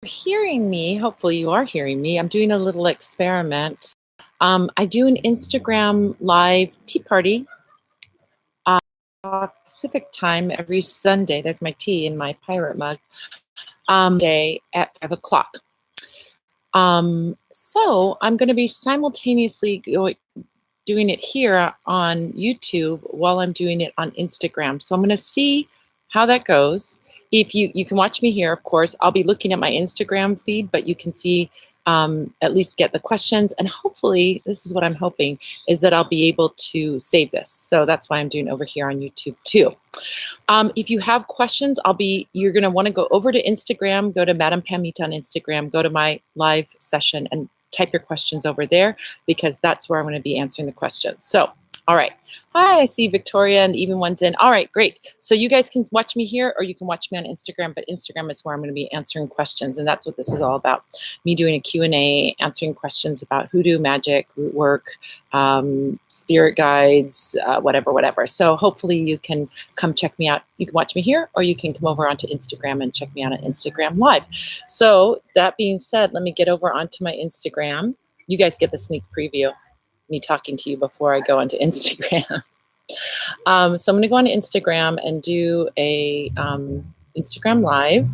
hearing me, hopefully you are hearing me. I'm doing a little experiment. I do an Instagram live tea party Pacific time every Sunday. There's my tea in my pirate mug. Day at 5 o'clock. So I'm going to be simultaneously doing it here on YouTube while I'm doing it on Instagram. So I'm going to see how that goes. If you can watch me here, of course, I'll be looking at my Instagram feed, but you can see at least get the questions. And hopefully, this is what I'm hoping, is that I'll be able to save this. So that's why I'm doing over here on YouTube too. If you have questions, you're going to want to go over to Instagram, go to Madam Pamita on Instagram, go to my live session and type your questions over there, because that's where I'm going to be answering the questions. So, all right. Hi, I see Victoria and even one's in. All right, great. So you guys can watch me here or you can watch me on Instagram, but Instagram is where I'm going to be answering questions. And that's what this is all about. Me doing a Q&A, answering questions about hoodoo, magic, root work, spirit guides, whatever. So hopefully you can come check me out. You can watch me here or you can come over onto Instagram and check me out on Instagram Live. So that being said, let me get over onto my Instagram. You guys get the sneak preview. Me talking to you before I go onto Instagram. So I'm going to go on Instagram and do a Instagram Live.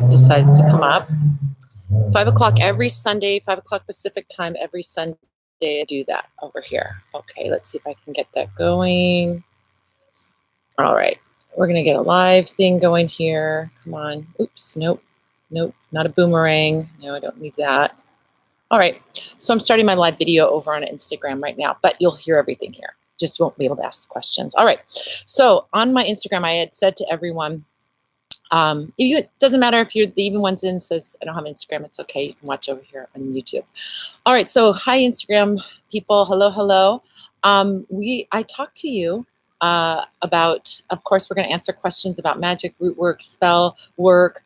Decides to come up. 5 o'clock every Sunday, 5 o'clock Pacific time every Sunday. I do that over here. Okay, let's see if I can get that going. All right, we're going to get a live thing going here. Come on. Oops, nope, not a boomerang. No, I don't need that. All right, so I'm starting my live video over on Instagram right now, but you'll hear everything here. Just won't be able to ask questions. All right, so on my Instagram, I had said to everyone, it doesn't matter if you're the even ones in says, I don't have Instagram, it's okay. You can watch over here on YouTube. All right, so hi Instagram people, hello. I talked to you about, of course, we're gonna answer questions about magic, root work, spell work,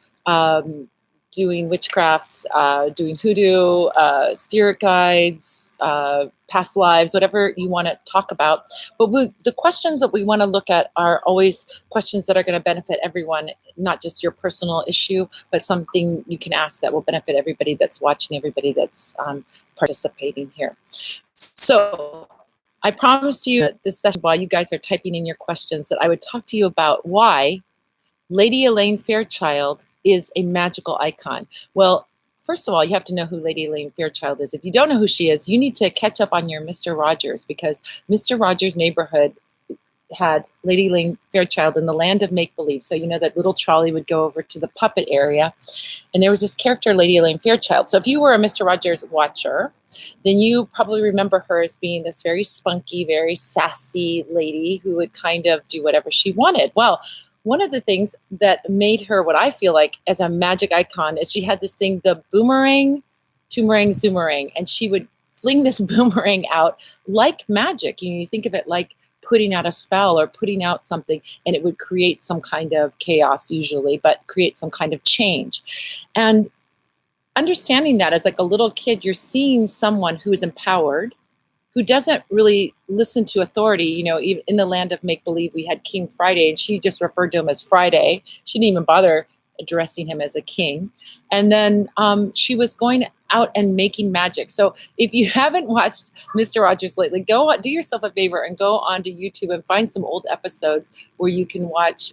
doing witchcraft, doing hoodoo, spirit guides, past lives, whatever you want to talk about. But the questions that we want to look at are always questions that are going to benefit everyone, not just your personal issue, but something you can ask that will benefit everybody that's watching, everybody that's participating here. So I promised you that this session, while you guys are typing in your questions, that I would talk to you about why Lady Elaine Fairchild is a magical icon. Well, first of all, you have to know who Lady Elaine Fairchild is. If you don't know who she is, you need to catch up on your Mr. Rogers, because Mr. Rogers' neighborhood had Lady Elaine Fairchild in the land of make-believe. So you know that little trolley would go over to the puppet area, and there was this character, Lady Elaine Fairchild. So if you were a Mr. Rogers watcher, then you probably remember her as being this very spunky, very sassy lady who would kind of do whatever she wanted. Well, one of the things that made her what I feel like as a magic icon is she had this thing, the boomerang, toomerang, zoomerang, and she would fling this boomerang out like magic. You think of it like putting out a spell or putting out something, and it would create some kind of chaos usually, but create some kind of change. And understanding that as like a little kid, you're seeing someone who is empowered, who doesn't really listen to authority. You know, even in the land of make-believe, we had King Friday, and she just referred to him as Friday. She didn't even bother addressing him as a king. And then she was going out and making magic. So if you haven't watched Mr. Rogers lately, go on, do yourself a favor and go onto YouTube and find some old episodes where you can watch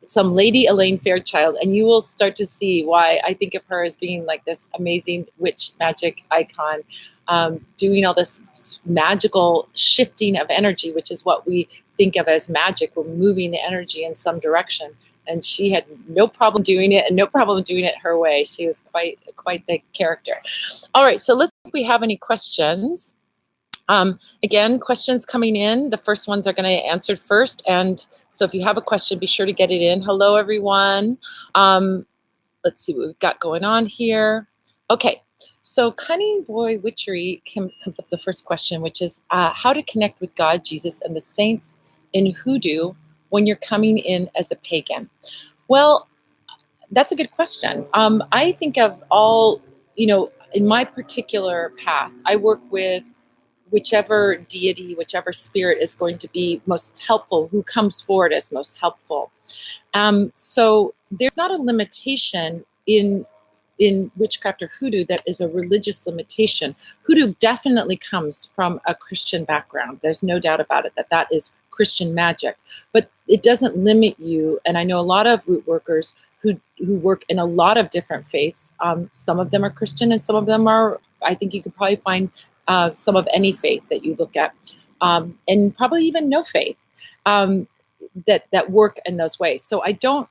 some Lady Elaine Fairchild, and you will start to see why I think of her as being like this amazing witch magic icon. Doing all this magical shifting of energy, which is what we think of as magic. We're moving the energy in some direction. And she had no problem doing it, and no problem doing it her way. She was quite the character. All right, so let's see if we have any questions. Again, questions coming in. The first ones are going to be answered first. And so if you have a question, be sure to get it in. Hello, everyone. Let's see what we've got going on here. Okay. So Cunning Boy Witchery comes up the first question, which is how to connect with God, Jesus, and the saints in hoodoo when you're coming in as a pagan. Well, that's a good question. I think of all, in my particular path, I work with whichever deity, whichever spirit is going to be most helpful, who comes forward as most helpful. So there's not a limitation in witchcraft or hoodoo that is a religious limitation. Hoodoo definitely comes from a Christian background. There's no doubt about it that is Christian magic, but it doesn't limit you. And I know a lot of root workers who work in a lot of different faiths. Some of them are Christian and some of them are, I think you could probably find some of any faith that you look at, and probably even no faith that work in those ways. So I don't,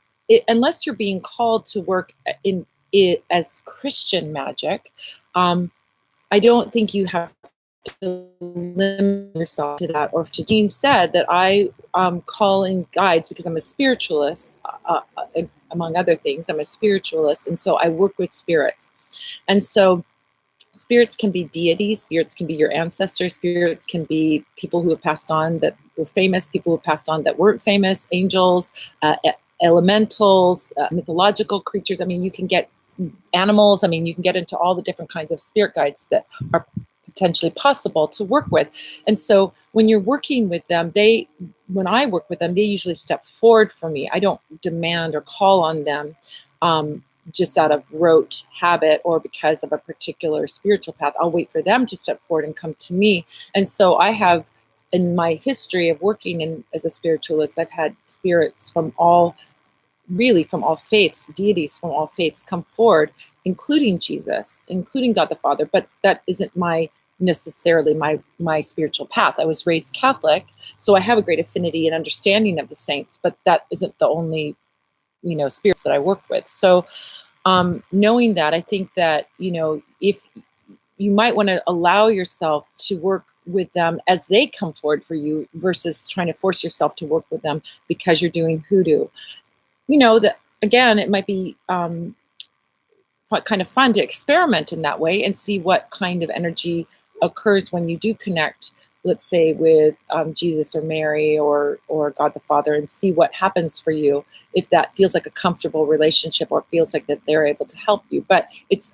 unless you're being called to work in it as Christian magic, I don't think you have to limit yourself to that. Or to Jean said that I call in guides because I'm a spiritualist, among other things. I'm a spiritualist, and so I work with spirits. And so spirits can be deities, spirits can be your ancestors, spirits can be people who have passed on that were famous, people who have passed on that weren't famous, angels, elementals, mythological creatures. I mean, you can get animals. I mean, you can get into all the different kinds of spirit guides that are potentially possible to work with. And so when you're working with them, when I work with them, they usually step forward for me. I don't demand or call on them just out of rote habit or because of a particular spiritual path. I'll wait for them to step forward and come to me. And so I have, in my history of working as a spiritualist, I've had spirits from all faiths, deities from all faiths come forward, including Jesus, including God the Father. But that isn't necessarily my spiritual path. I was raised Catholic, so I have a great affinity and understanding of the saints, but that isn't the only, spirits that I work with. So knowing that, I think that, if you might want to allow yourself to work with them as they come forward for you versus trying to force yourself to work with them because you're doing hoodoo. That again, it might be kind of fun to experiment in that way and see what kind of energy occurs when you do connect, let's say, with Jesus or Mary or God the Father, and see what happens for you if that feels like a comfortable relationship or feels like that they're able to help you. But it's,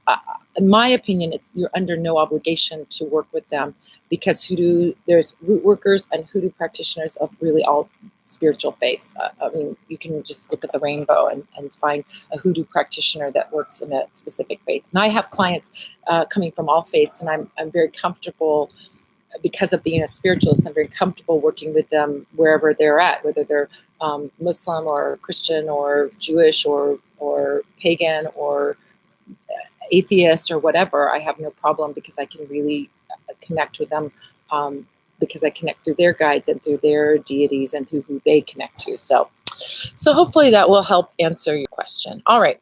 in my opinion, you're under no obligation to work with them, because hoodoo, there's root workers and hoodoo practitioners of really all spiritual faiths. I mean, you can just look at the rainbow and find a hoodoo practitioner that works in a specific faith. And I have clients coming from all faiths, and I'm very comfortable. Because of being a spiritualist, I'm very comfortable working with them wherever they're at, whether they're Muslim or Christian or Jewish or pagan or atheist or whatever. I have no problem, because I can really connect with them, because I connect through their guides and through their deities and through who they connect to. So hopefully that will help answer your question. All right.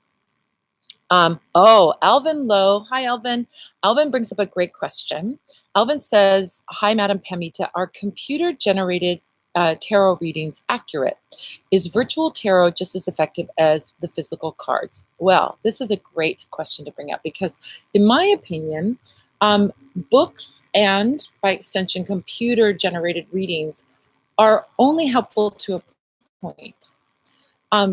Alvin Lowe. Hi, Alvin. Alvin brings up a great question. Alvin says, hi, Madam Pamita. Are computer-generated tarot readings accurate? Is virtual tarot just as effective as the physical cards? Well, this is a great question to bring up, because in my opinion, books and, by extension, computer-generated readings are only helpful to a point.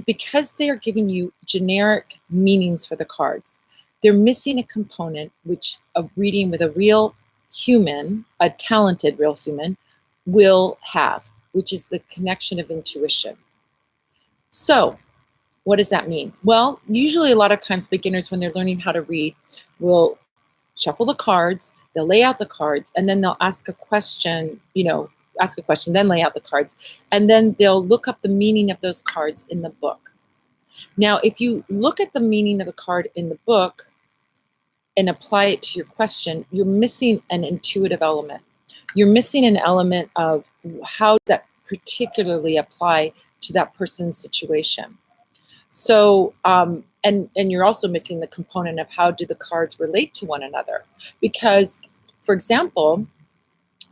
Because they are giving you generic meanings for the cards, they're missing a component which a reading with a real human, a talented real human, will have, which is the connection of intuition. So what does that mean? Well, usually a lot of times beginners, when they're learning how to read, will shuffle the cards, they'll lay out the cards, and then they'll ask a question, then lay out the cards, and then they'll look up the meaning of those cards in the book. Now, if you look at the meaning of the card in the book and apply it to your question, you're missing an intuitive element. You're missing an element of how that particularly apply to that person's situation. So, and you're also missing the component of how do the cards relate to one another. Because, for example,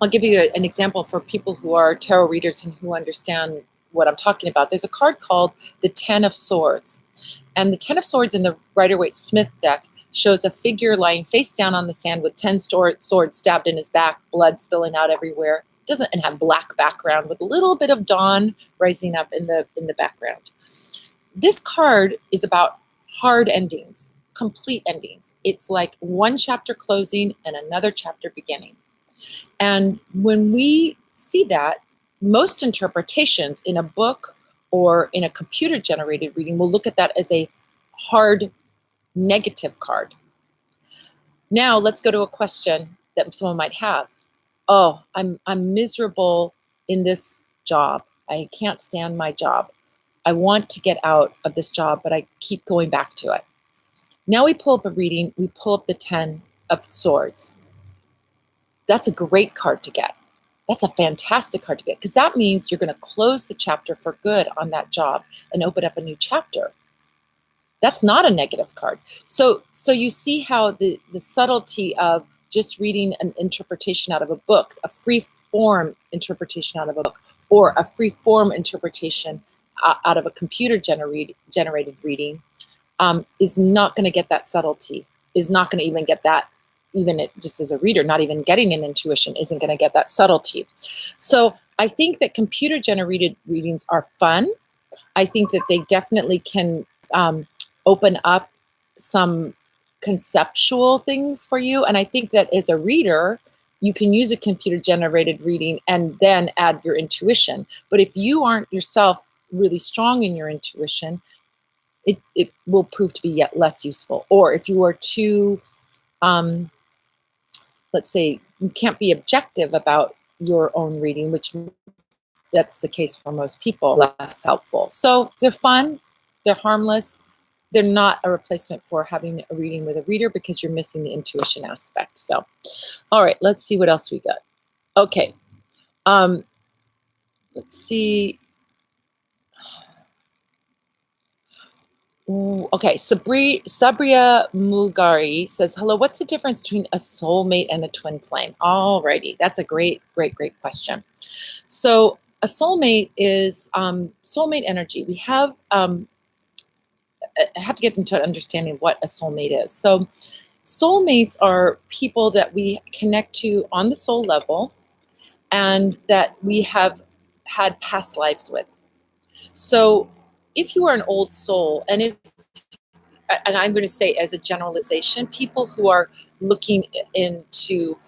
I'll give you an example for people who are tarot readers and who understand what I'm talking about. There's a card called the Ten of Swords. And the Ten of Swords in the Rider-Waite-Smith deck shows a figure lying face down on the sand with 10 swords stabbed in his back, blood spilling out everywhere. Doesn't have black background with a little bit of dawn rising up in the background. This card is about hard endings, complete endings. It's like one chapter closing and another chapter beginning. And when we see that, most interpretations in a book or in a computer-generated reading will look at that as a hard negative card. Now let's go to a question that someone might have. Oh, I'm miserable in this job. I can't stand my job. I want to get out of this job, but I keep going back to it. Now we pull up a reading, we pull up the 10 of Swords. That's a great card to get. That's a fantastic card to get, because that means you're going to close the chapter for good on that job and open up a new chapter. That's not a negative card. So you see how the subtlety of just reading an interpretation out of a book, a free form interpretation out of a book, or a free form interpretation out of a computer generated reading, is not going to get that subtlety, is not going to even get that, even just as a reader, not even getting an intuition isn't going to get that subtlety. So I think that computer generated readings are fun. I think that they definitely can open up some conceptual things for you. And I think that as a reader, you can use a computer generated reading and then add your intuition. But if you aren't yourself really strong in your intuition, it will prove to be yet less useful. Or if you are too, let's say, you can't be objective about your own reading, which that's the case for most people, less helpful. So they're fun, they're harmless, they're not a replacement for having a reading with a reader because you're missing the intuition aspect. So, all right, let's see what else we got. Okay, let's see. Okay, Sabria Mulgari says, hello, what's the difference between a soulmate and a twin flame? Alrighty, that's a great question. So a soulmate is soulmate energy. We have, I have to get into an understanding of what a soulmate is. So soulmates are people that we connect to on the soul level and that we have had past lives with. So if you are an old soul, and I'm going to say as a generalization, people who are looking into,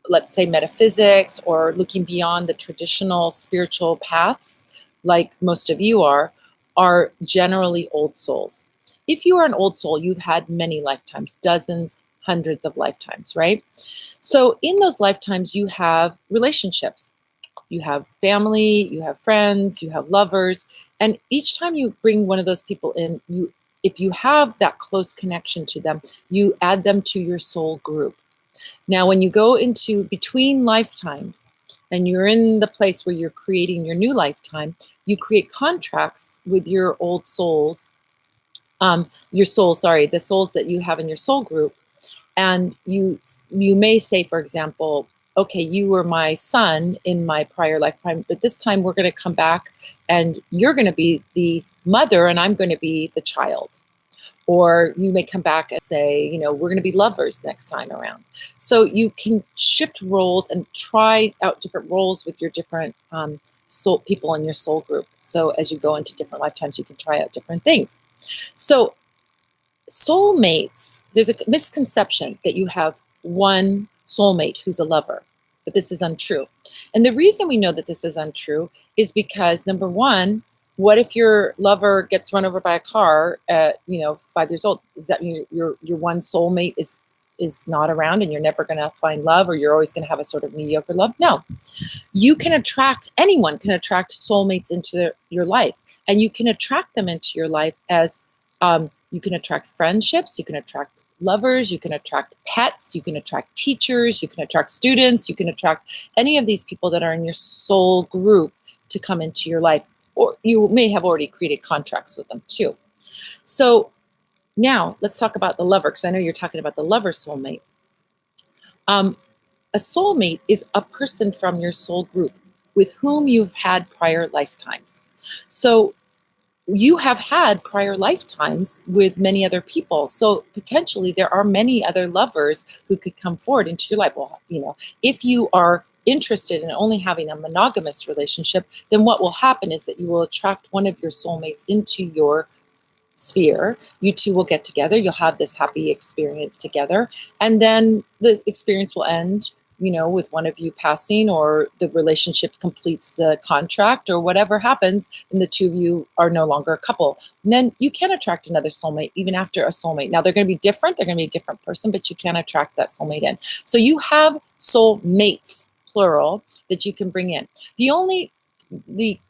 let's say, metaphysics, or looking beyond the traditional spiritual paths, like most of you are generally old souls. If you are an old soul, you've had many lifetimes, dozens, hundreds of lifetimes, right? So in those lifetimes, you have relationships. You have family, you have friends, you have lovers. And each time you bring one of those people in, if you have that close connection to them, you add them to your soul group. Now, when you go into between lifetimes and you're in the place where you're creating your new lifetime, you create contracts with your old souls, the souls that you have in your soul group. And you may say, for example, okay, you were my son in my prior lifetime, but this time we're going to come back and you're going to be the mother and I'm going to be the child. Or you may come back and say, we're going to be lovers next time around. So you can shift roles and try out different roles with your different soul people in your soul group. So as you go into different lifetimes, you can try out different things. So soulmates, there's a misconception that you have one soulmate who's a lover, but this is untrue. And the reason we know that this is untrue is because, number one, what if your lover gets run over by a car at 5 years old? Does that mean your one soulmate is not around and you're never going to find love, or you're always going to have a sort of mediocre love? No. Anyone can attract soulmates into your life, and you can attract them into your life as you can attract friendships, you can attract lovers, you can attract pets, you can attract teachers, you can attract students, you can attract any of these people that are in your soul group to come into your life, or you may have already created contracts with them too. So now let's talk about the lover, because I know you're talking about the lover soulmate. A soulmate is a person from your soul group with whom you've had prior lifetimes. So you have had prior lifetimes with many other people. So potentially there are many other lovers who could come forward into your life. Well, if you are interested in only having a monogamous relationship, then what will happen is that you will attract one of your soulmates into your sphere. You two will get together. You'll have this happy experience together. And then the experience will end. with one of you passing, or the relationship completes the contract, or whatever happens, and the two of you are no longer a couple. And then you can attract another soulmate even after a soulmate. Now they're going to be different. They're going to be a different person, but you can attract that soulmate in. So you have soulmates, plural, that you can bring in.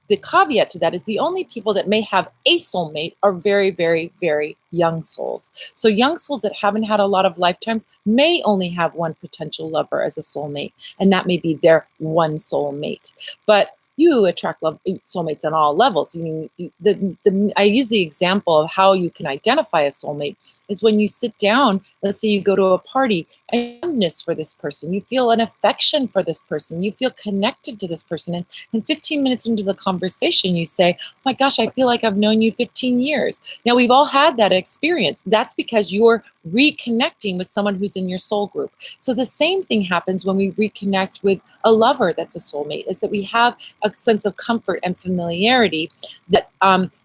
The caveat to that is the only people that may have a soulmate are very, very, very young souls. So young souls that haven't had a lot of lifetimes may only have one potential lover as a soulmate, and that may be their one soulmate. But you attract soulmates on all levels. I use the example of how you can identify a soulmate is when you sit down, let's say you go to a party, and fondness for this person, you feel an affection for this person, you feel connected to this person, and 15 minutes into the conversation, you say, oh my gosh, I feel like I've known you 15 years. Now, we've all had that experience. That's because you're reconnecting with someone who's in your soul group. So the same thing happens when we reconnect with a lover that's a soulmate, is that we have a sense of comfort and familiarity that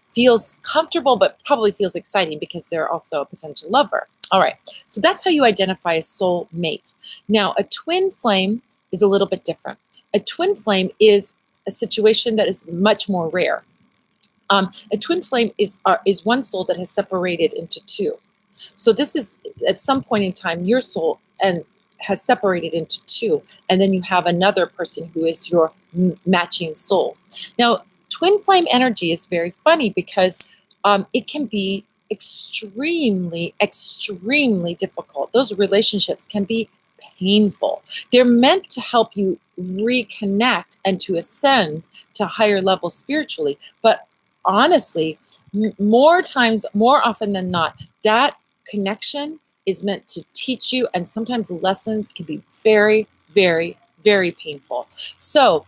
feels comfortable, but probably feels exciting because they're also a potential lover. All right, so that's how you identify a soulmate. Now, a twin flame is a little bit different. A twin flame is a situation that is much more rare. A twin flame is one soul that has separated into two. So this is, at some point in time, your soul and has separated into two, and then you have another person who is your matching soul. Now, twin flame energy is very funny because it can be extremely, extremely difficult. Those relationships can be painful. They're meant to help you reconnect and to ascend to higher levels spiritually. But honestly, more often than not, that connection is meant to teach you, and sometimes lessons can be very, very, very painful. So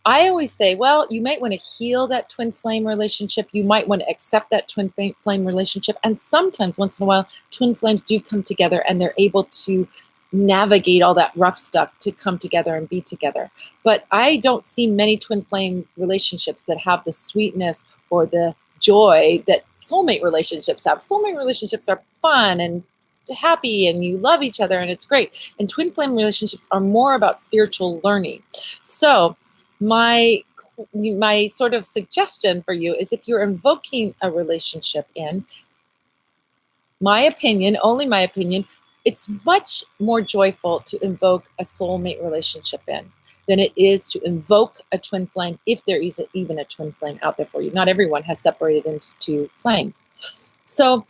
I always say, well, you might want to heal that twin flame relationship. You might want to accept that twin flame relationship. And sometimes, once in a while, twin flames do come together and they're able to navigate all that rough stuff to come together and be together. But I don't see many twin flame relationships that have the sweetness or the joy that soulmate relationships have. Soulmate relationships are fun and happy, and you love each other, and it's great. And twin flame relationships are more about spiritual learning. So my sort of suggestion for you is, if you're invoking a relationship in, my opinion, only my opinion, it's much more joyful to invoke a soulmate relationship in than it is to invoke a twin flame, if there is even a twin flame out there for you. Not everyone has separated into two flames. So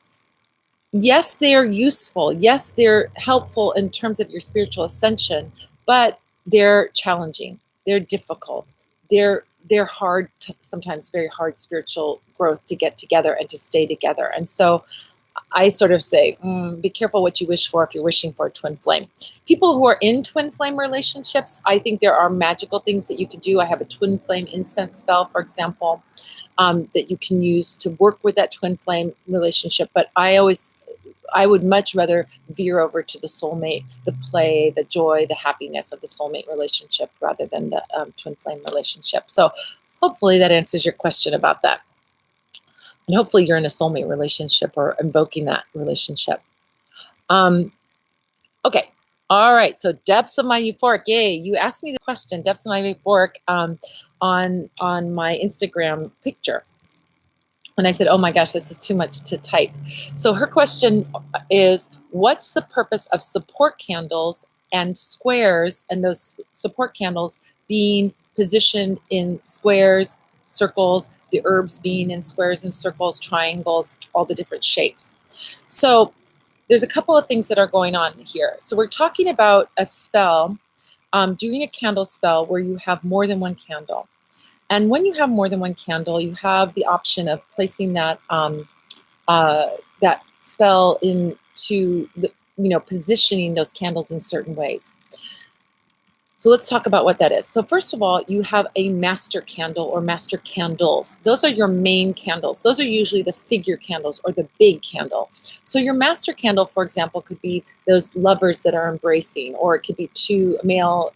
yes, they're useful. Yes, they're helpful in terms of your spiritual ascension, but they're challenging. They're difficult. They're hard, sometimes very hard spiritual growth to get together and to stay together. And so I sort of say, be careful what you wish for if you're wishing for a twin flame. People who are in twin flame relationships, I think there are magical things that you can do. I have a twin flame incense spell, for example, that you can use to work with that twin flame relationship. But I would much rather veer over to the soulmate, the play, the joy, the happiness of the soulmate relationship rather than the twin flame relationship. So hopefully that answers your question about that. And hopefully you're in a soulmate relationship or invoking that relationship. Okay. All right. So depths of my euphoric. Yay. You asked me the question, depths of my euphoric, on my Instagram picture. And I said, oh my gosh, this is too much to type. So her question is, what's the purpose of support candles and squares, and those support candles being positioned in squares, circles, the herbs being in squares and circles, triangles, all the different shapes? So there's a couple of things that are going on here. So we're talking about a spell, doing a candle spell where you have more than one candle. And when you have more than one candle, you have the option of placing that that spell into the, positioning those candles in certain ways. So let's talk about what that is. So first of all, you have a master candle or master candles. Those are your main candles. Those are usually the figure candles or the big candle. So your master candle, for example, could be those lovers that are embracing, or it could be two male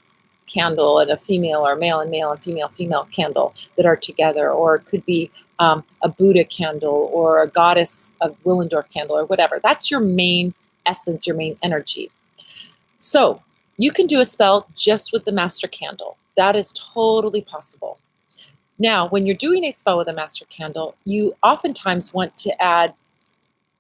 candle and a female, or male and female candle that are together, or it could be a Buddha candle or a goddess of Willendorf candle or whatever. That's your main essence, your main energy. So You can do a spell just with the master candle. That is totally possible. Now, when you're doing a spell with a master candle, you oftentimes want to add,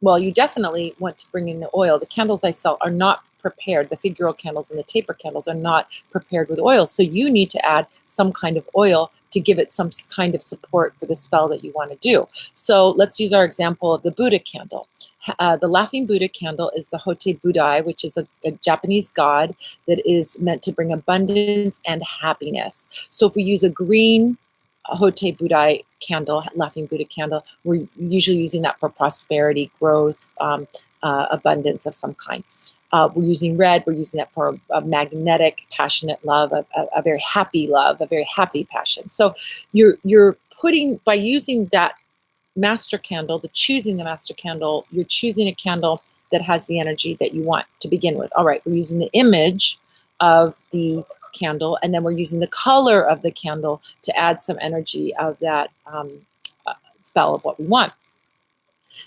well, you definitely want to bring in the oil. The candles I sell are not prepared. The figural candles and the taper candles are not prepared with oil. So you need to add some kind of oil to give it some kind of support for the spell that you want to do. So let's use our example of the Buddha candle. The laughing Buddha candle is the Hote Buddhai, which is a Japanese god that is meant to bring abundance and happiness. So if we use a green Hote Buddhai candle, laughing Buddha candle, we're usually using that for prosperity, growth, abundance of some kind. We're using red, we're using that for a magnetic, passionate love, a very happy love, a very happy passion. So you're putting, by using that master candle, choosing the master candle, you're choosing a candle that has the energy that you want to begin with. All right, we're using the image of the candle, and then we're using the color of the candle to add some energy of that spell of what we want.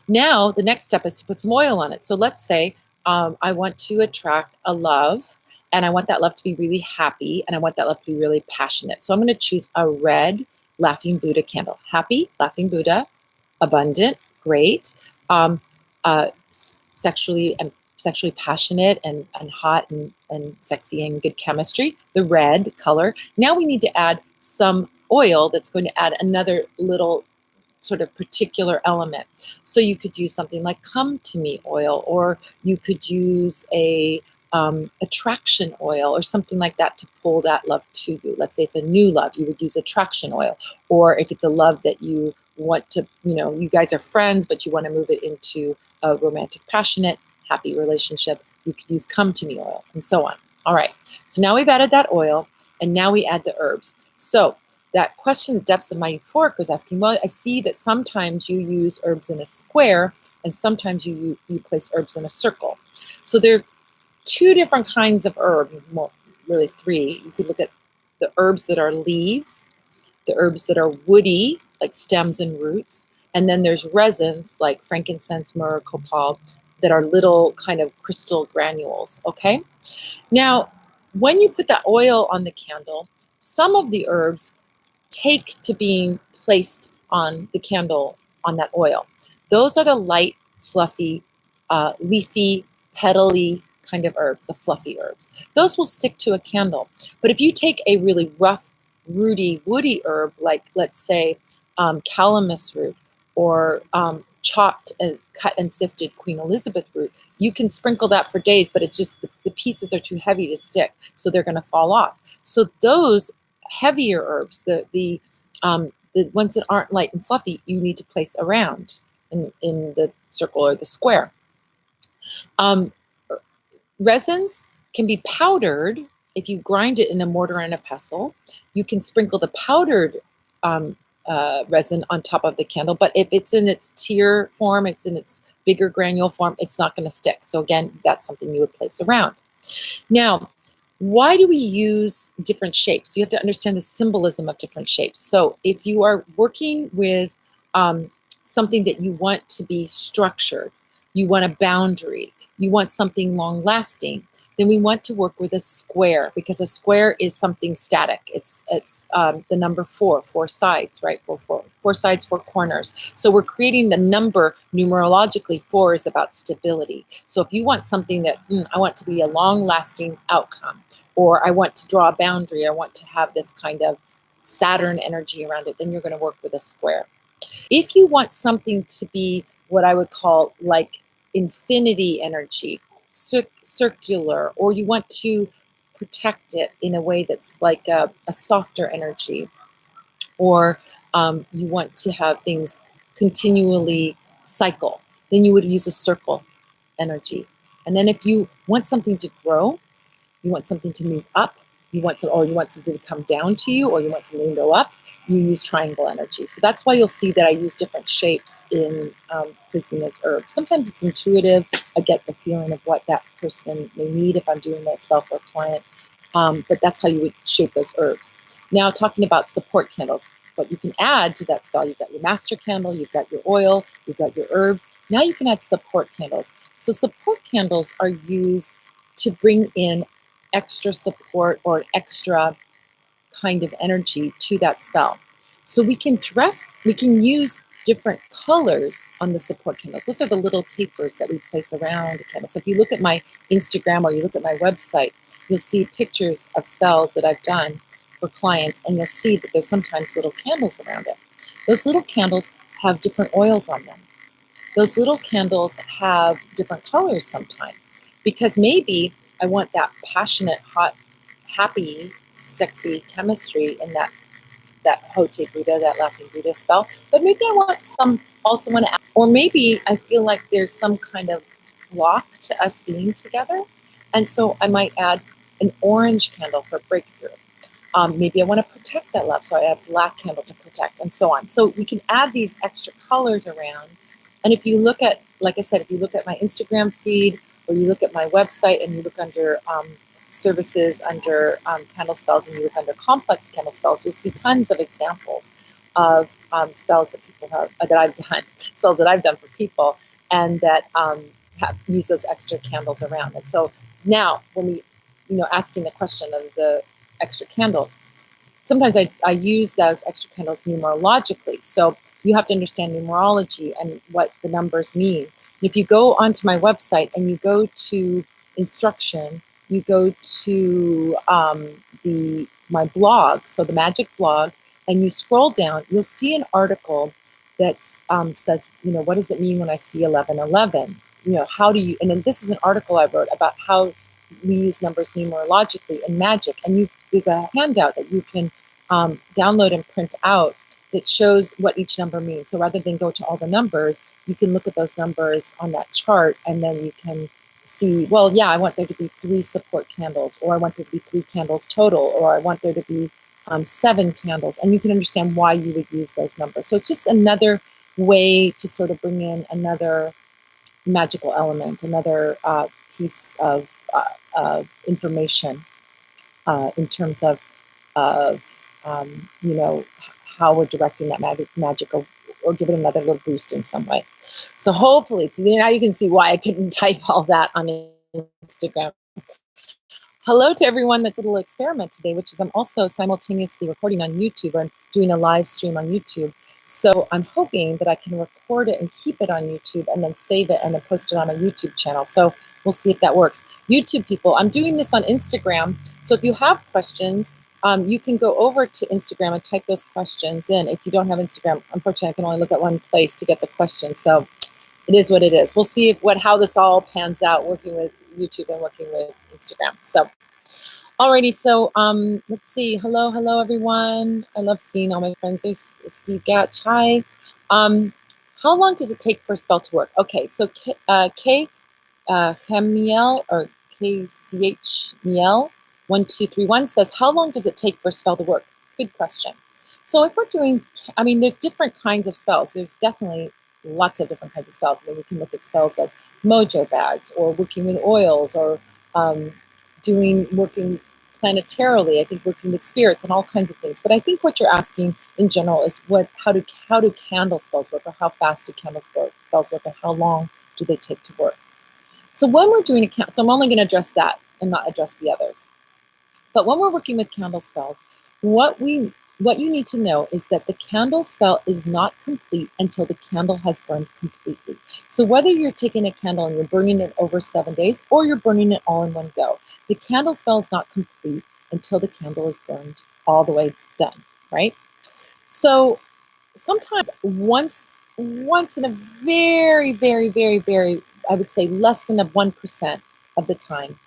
Now, the next step is to put some oil on it. So let's say I want to attract a love, and I want that love to be really happy, and I want that love to be really passionate. So I'm going to choose a red laughing Buddha candle. Happy, laughing Buddha, abundant, great, sexually passionate and hot and sexy and good chemistry, the red color. Now we need to add some oil that's going to add another little sort of particular element. So you could use something like come to me oil, or you could use a attraction oil or something like that to pull that love to you. Let's say it's a new love, you would use attraction oil. Or if it's a love that you want to, you guys are friends, but you want to move it into a romantic, passionate, happy relationship, you could use come to me oil, and so on. All right, so now we've added that oil, and now we add the herbs. So that question, depths of my euphoric, was asking, well, I see that sometimes you use herbs in a square, and sometimes you place herbs in a circle. So there are two different kinds of herb, well, really three. You could look at the herbs that are leaves, the herbs that are woody, like stems and roots, and then there's resins like frankincense, myrrh, copal, that are little kind of crystal granules, okay? Now, when you put that oil on the candle, some of the herbs take to being placed on the candle on that oil. Those are the light, fluffy, leafy, petally kind of herbs, the fluffy herbs. Those will stick to a candle. But if you take a really rough, rooty, woody herb, like let's say calamus root, or chopped and cut and sifted Queen Elizabeth root, you can sprinkle that for days, but it's just the pieces are too heavy to stick, so they're going to fall off. So those heavier herbs, the ones that aren't light and fluffy, you need to place around in the circle or the square. Resins can be powdered. If you grind it in a mortar and a pestle, you can sprinkle the powdered resin on top of the candle, but if it's in its tear form, it's in its bigger granule form, it's not going to stick. So again, that's something you would place around. Now, why do we use different shapes? You have to understand the symbolism of different shapes. So if you are working with something that you want to be structured, you want a boundary, you want something long-lasting, then we want to work with a square, because a square is something static. It's the number four sides, right? Four sides, four corners. So we're creating the number numerologically. 4 is about stability. So if you want something that I want to be a long-lasting outcome, or I want to draw a boundary, I want to have this kind of Saturn energy around it, then you're going to work with a square. If you want something to be what I would call like infinity energy, circular, or you want to protect it in a way that's like a softer energy, or you want to have things continually cycle, then you would use a circle energy. And then if you want something to grow, you want something to move up, you want something to come down to you, or you want something to go up, you use triangle energy. So that's why you'll see that I use different shapes in placing those herbs. Sometimes it's intuitive. I get the feeling of what that person may need if I'm doing that spell for a client. But that's how you would shape those herbs. Now, talking about support candles, what you can add to that spell, you've got your master candle, you've got your oil, you've got your herbs. Now you can add support candles. So support candles are used to bring in extra support or an extra kind of energy to that spell. So we can use different colors on the support candles. Those are the little tapers that we place around the candle. So if you look at my Instagram or you look at my website, you'll see pictures of spells that I've done for clients, and you'll see that there's sometimes little candles around it. Those little candles have different oils on them. Those little candles have different colors sometimes, because maybe I want that passionate, hot, happy, sexy chemistry in that Hote Buddha, that laughing Buddha spell. But maybe I also want to add, or maybe I feel like there's some kind of block to us being together. And so I might add an orange candle for breakthrough. Maybe I want to protect that love, so I add black candle to protect, and so on. So we can add these extra colors around. And if you look at, like I said, if you look at my Instagram feed, or you look at my website and you look under services, under candle spells, and you look under complex candle spells, you'll see tons of examples of spells that people have, that I've done, spells that I've done for people, and that have used those extra candles around. And so now, when we, asking the question of the extra candles, sometimes I use those extra candles numerologically. So you have to understand numerology and what the numbers mean. If you go onto my website and you go to instruction, you go to my blog, so the magic blog, and you scroll down, you'll see an article that says, what does it mean when I see 1111? How do you, and then this is an article I wrote about how we use numbers numerologically in magic. And there's a handout that you can download and print out that shows what each number means. So rather than go to all the numbers, you can look at those numbers on that chart, and then you can see, well, yeah, I want there to be 3 support candles, or I want there to be 3 candles total, or I want there to be 7 candles, and you can understand why you would use those numbers. So it's just another way to sort of bring in another magical element, another piece of information in terms of how we're directing that magic, or give it another little boost in some way. So hopefully, now you can see why I couldn't type all that on Instagram. Hello to everyone that's a little experiment today, which is I'm also simultaneously recording on YouTube, or doing a live stream on YouTube. So I'm hoping that I can record it and keep it on YouTube, and then save it and then post it on my YouTube channel. So we'll see if that works. YouTube people, I'm doing this on Instagram. So if you have questions, you can go over to Instagram and type those questions in. If you don't have Instagram, unfortunately, I can only look at one place to get the questions. So it is what it is. We'll see how this all pans out, working with YouTube and working with Instagram. So, alrighty. So let's see. Hello, everyone. I love seeing all my friends. There's Steve Gatch. Hi. How long does it take for a spell to work? Okay. So Hemiel, or KCH 1231 says, how long does it take for a spell to work? Good question. So if we're doing, there's different kinds of spells. There's definitely lots of different kinds of spells. We can look at spells like mojo bags, or working with oils, or working planetarily. I think working with spirits and all kinds of things. But I think what you're asking in general is how do candle spells work, or how fast do candle spells work, and how long do they take to work? So when we're doing so I'm only going to address that and not address the others. But when we're working with candle spells, what you need to know is that the candle spell is not complete until the candle has burned completely. So whether you're taking a candle and you're burning it over 7 days, or you're burning it all in one go, the candle spell is not complete until the candle is burned all the way done, right? So sometimes once in a very, very, very, very, I would say less than 1% of the time,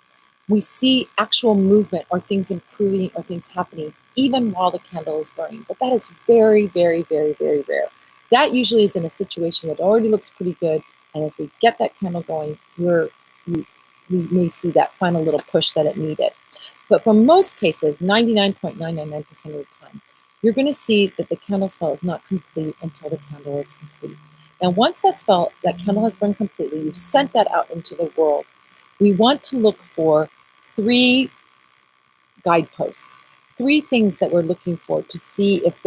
we see actual movement, or things improving, or things happening even while the candle is burning. But that is very, very, very, very rare. That usually is in a situation that already looks pretty good, and as we get that candle going, we may see that final little push that it needed. But for most cases, 99.999% of the time, you're going to see that the candle spell is not complete until the candle is complete. And once that candle has burned completely, you've sent that out into the world, we want to look for 3 guideposts, 3 things that we're looking for to see if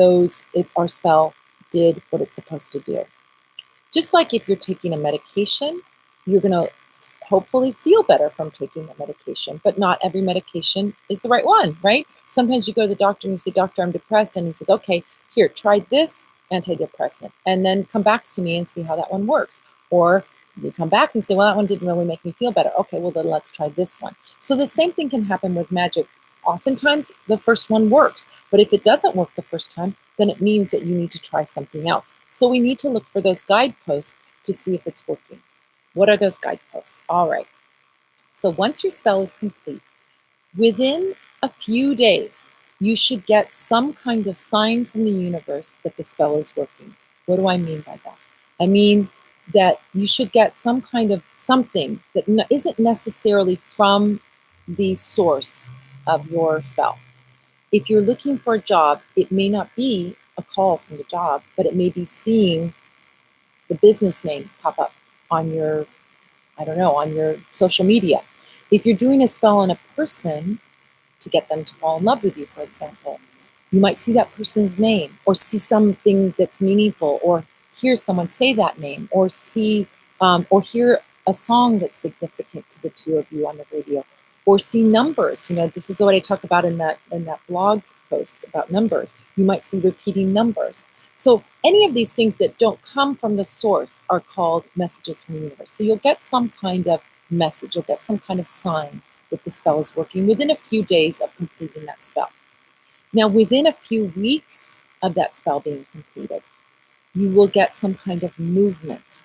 our spell did what it's supposed to do. Just like if you're taking a medication, you're going to hopefully feel better from taking the medication. But not every medication is the right one, right? Sometimes you go to the doctor and you say, "Doctor, I'm depressed." And he says, "Okay, here, try this antidepressant and then come back to me and see how that one works." Or you come back and say, "Well, that one didn't really make me feel better." "Okay, well, then let's try this one." So the same thing can happen with magic. Oftentimes, the first one works. But if it doesn't work the first time, then it means that you need to try something else. So we need to look for those guideposts to see if it's working. What are those guideposts? All right. So once your spell is complete, within a few days, you should get some kind of sign from the universe that the spell is working. What do I mean by that? I mean that you should get some kind of something that isn't necessarily from the source of your spell. If you're looking for a job, it may not be a call from the job, but it may be seeing the business name pop up on your, I don't know, on your social media. If you're doing a spell on a person to get them to fall in love with you, for example, you might see that person's name or see something that's meaningful or hear someone say that name or see or hear a song that's significant to the two of you on the radio or see numbers. You know, this is what I talk about in that blog post about numbers. You might see repeating numbers. So any of these things that don't come from the source are called messages from the universe. So you'll get some kind of message, you'll get some kind of sign that the spell is working within a few days of completing that spell. Now, within a few weeks of that spell being completed, you will get some kind of movement.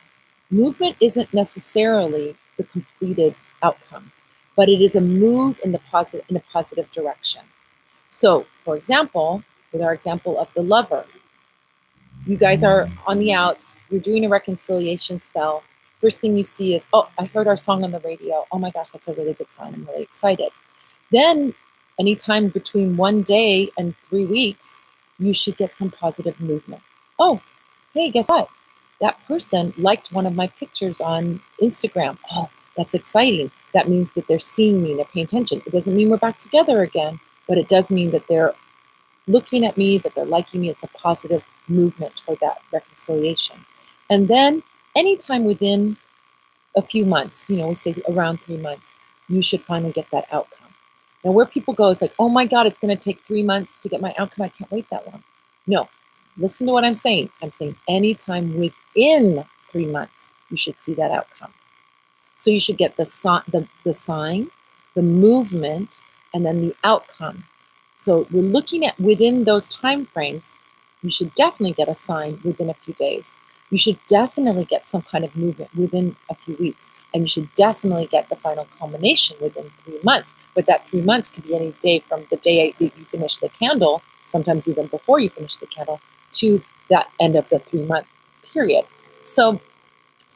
Movement isn't necessarily the completed outcome, but it is a move in a positive direction. So, for example, with our example of the lover, you guys are on the outs, you're doing a reconciliation spell. First thing you see is, "Oh, I heard our song on the radio. Oh my gosh, that's a really good sign. I'm really excited." Then, anytime between 1 day and 3 weeks, you should get some positive movement. "Oh, hey, guess what? That person liked one of my pictures on Instagram. Oh, that's exciting. That means that they're seeing me and they're paying attention." It doesn't mean we're back together again, but it does mean that they're looking at me, that they're liking me. It's a positive movement toward that reconciliation. And then anytime within a few months, we say around 3 months, you should finally get that outcome. Now, where people go is like, "Oh my God, it's going to take 3 months to get my outcome. I can't wait that long." No, listen to what I'm saying. I'm saying anytime within 3 months, you should see that outcome. So you should get the sign, the movement, and then the outcome. So we're looking at within those time frames, you should definitely get a sign within a few days. You should definitely get some kind of movement within a few weeks. And you should definitely get the final culmination within 3 months. But that 3 months could be any day from the day that you finish the candle, sometimes even before you finish the candle, to that end of the 3-month period. So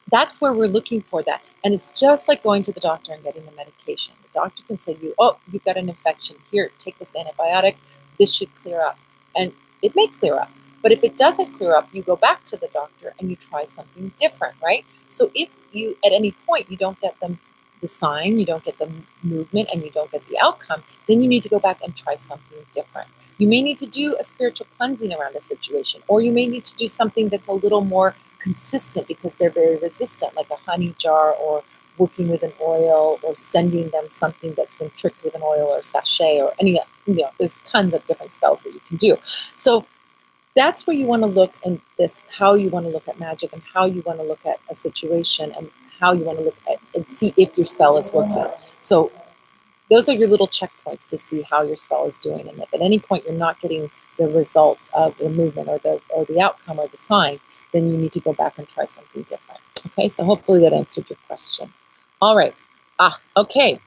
that's where we're looking for that. And it's just like going to the doctor and getting the medication. The doctor can say to you, "Oh, you've got an infection. Here, take this antibiotic. This should clear up." And it may clear up. But if it doesn't clear up, you go back to the doctor and you try something different, right? So if you, at any point, you don't get the sign, you don't get the movement, and you don't get the outcome, then you need to go back and try something different. You may need to do a spiritual cleansing around the situation, or you may need to do something that's a little more consistent because they're very resistant, like a honey jar or working with an oil or sending them something that's been tricked with an oil or sachet or any, there's tons of different spells that you can do. So that's where you want to look in this, how you want to look at magic and how you want to look at a situation and how you want to look at and see if your spell is working. So those are your little checkpoints to see how your spell is doing. And if at any point you're not getting the result of the movement or the outcome or the sign, then you need to go back and try something different. Okay, so hopefully that answered your question. All right. Okay.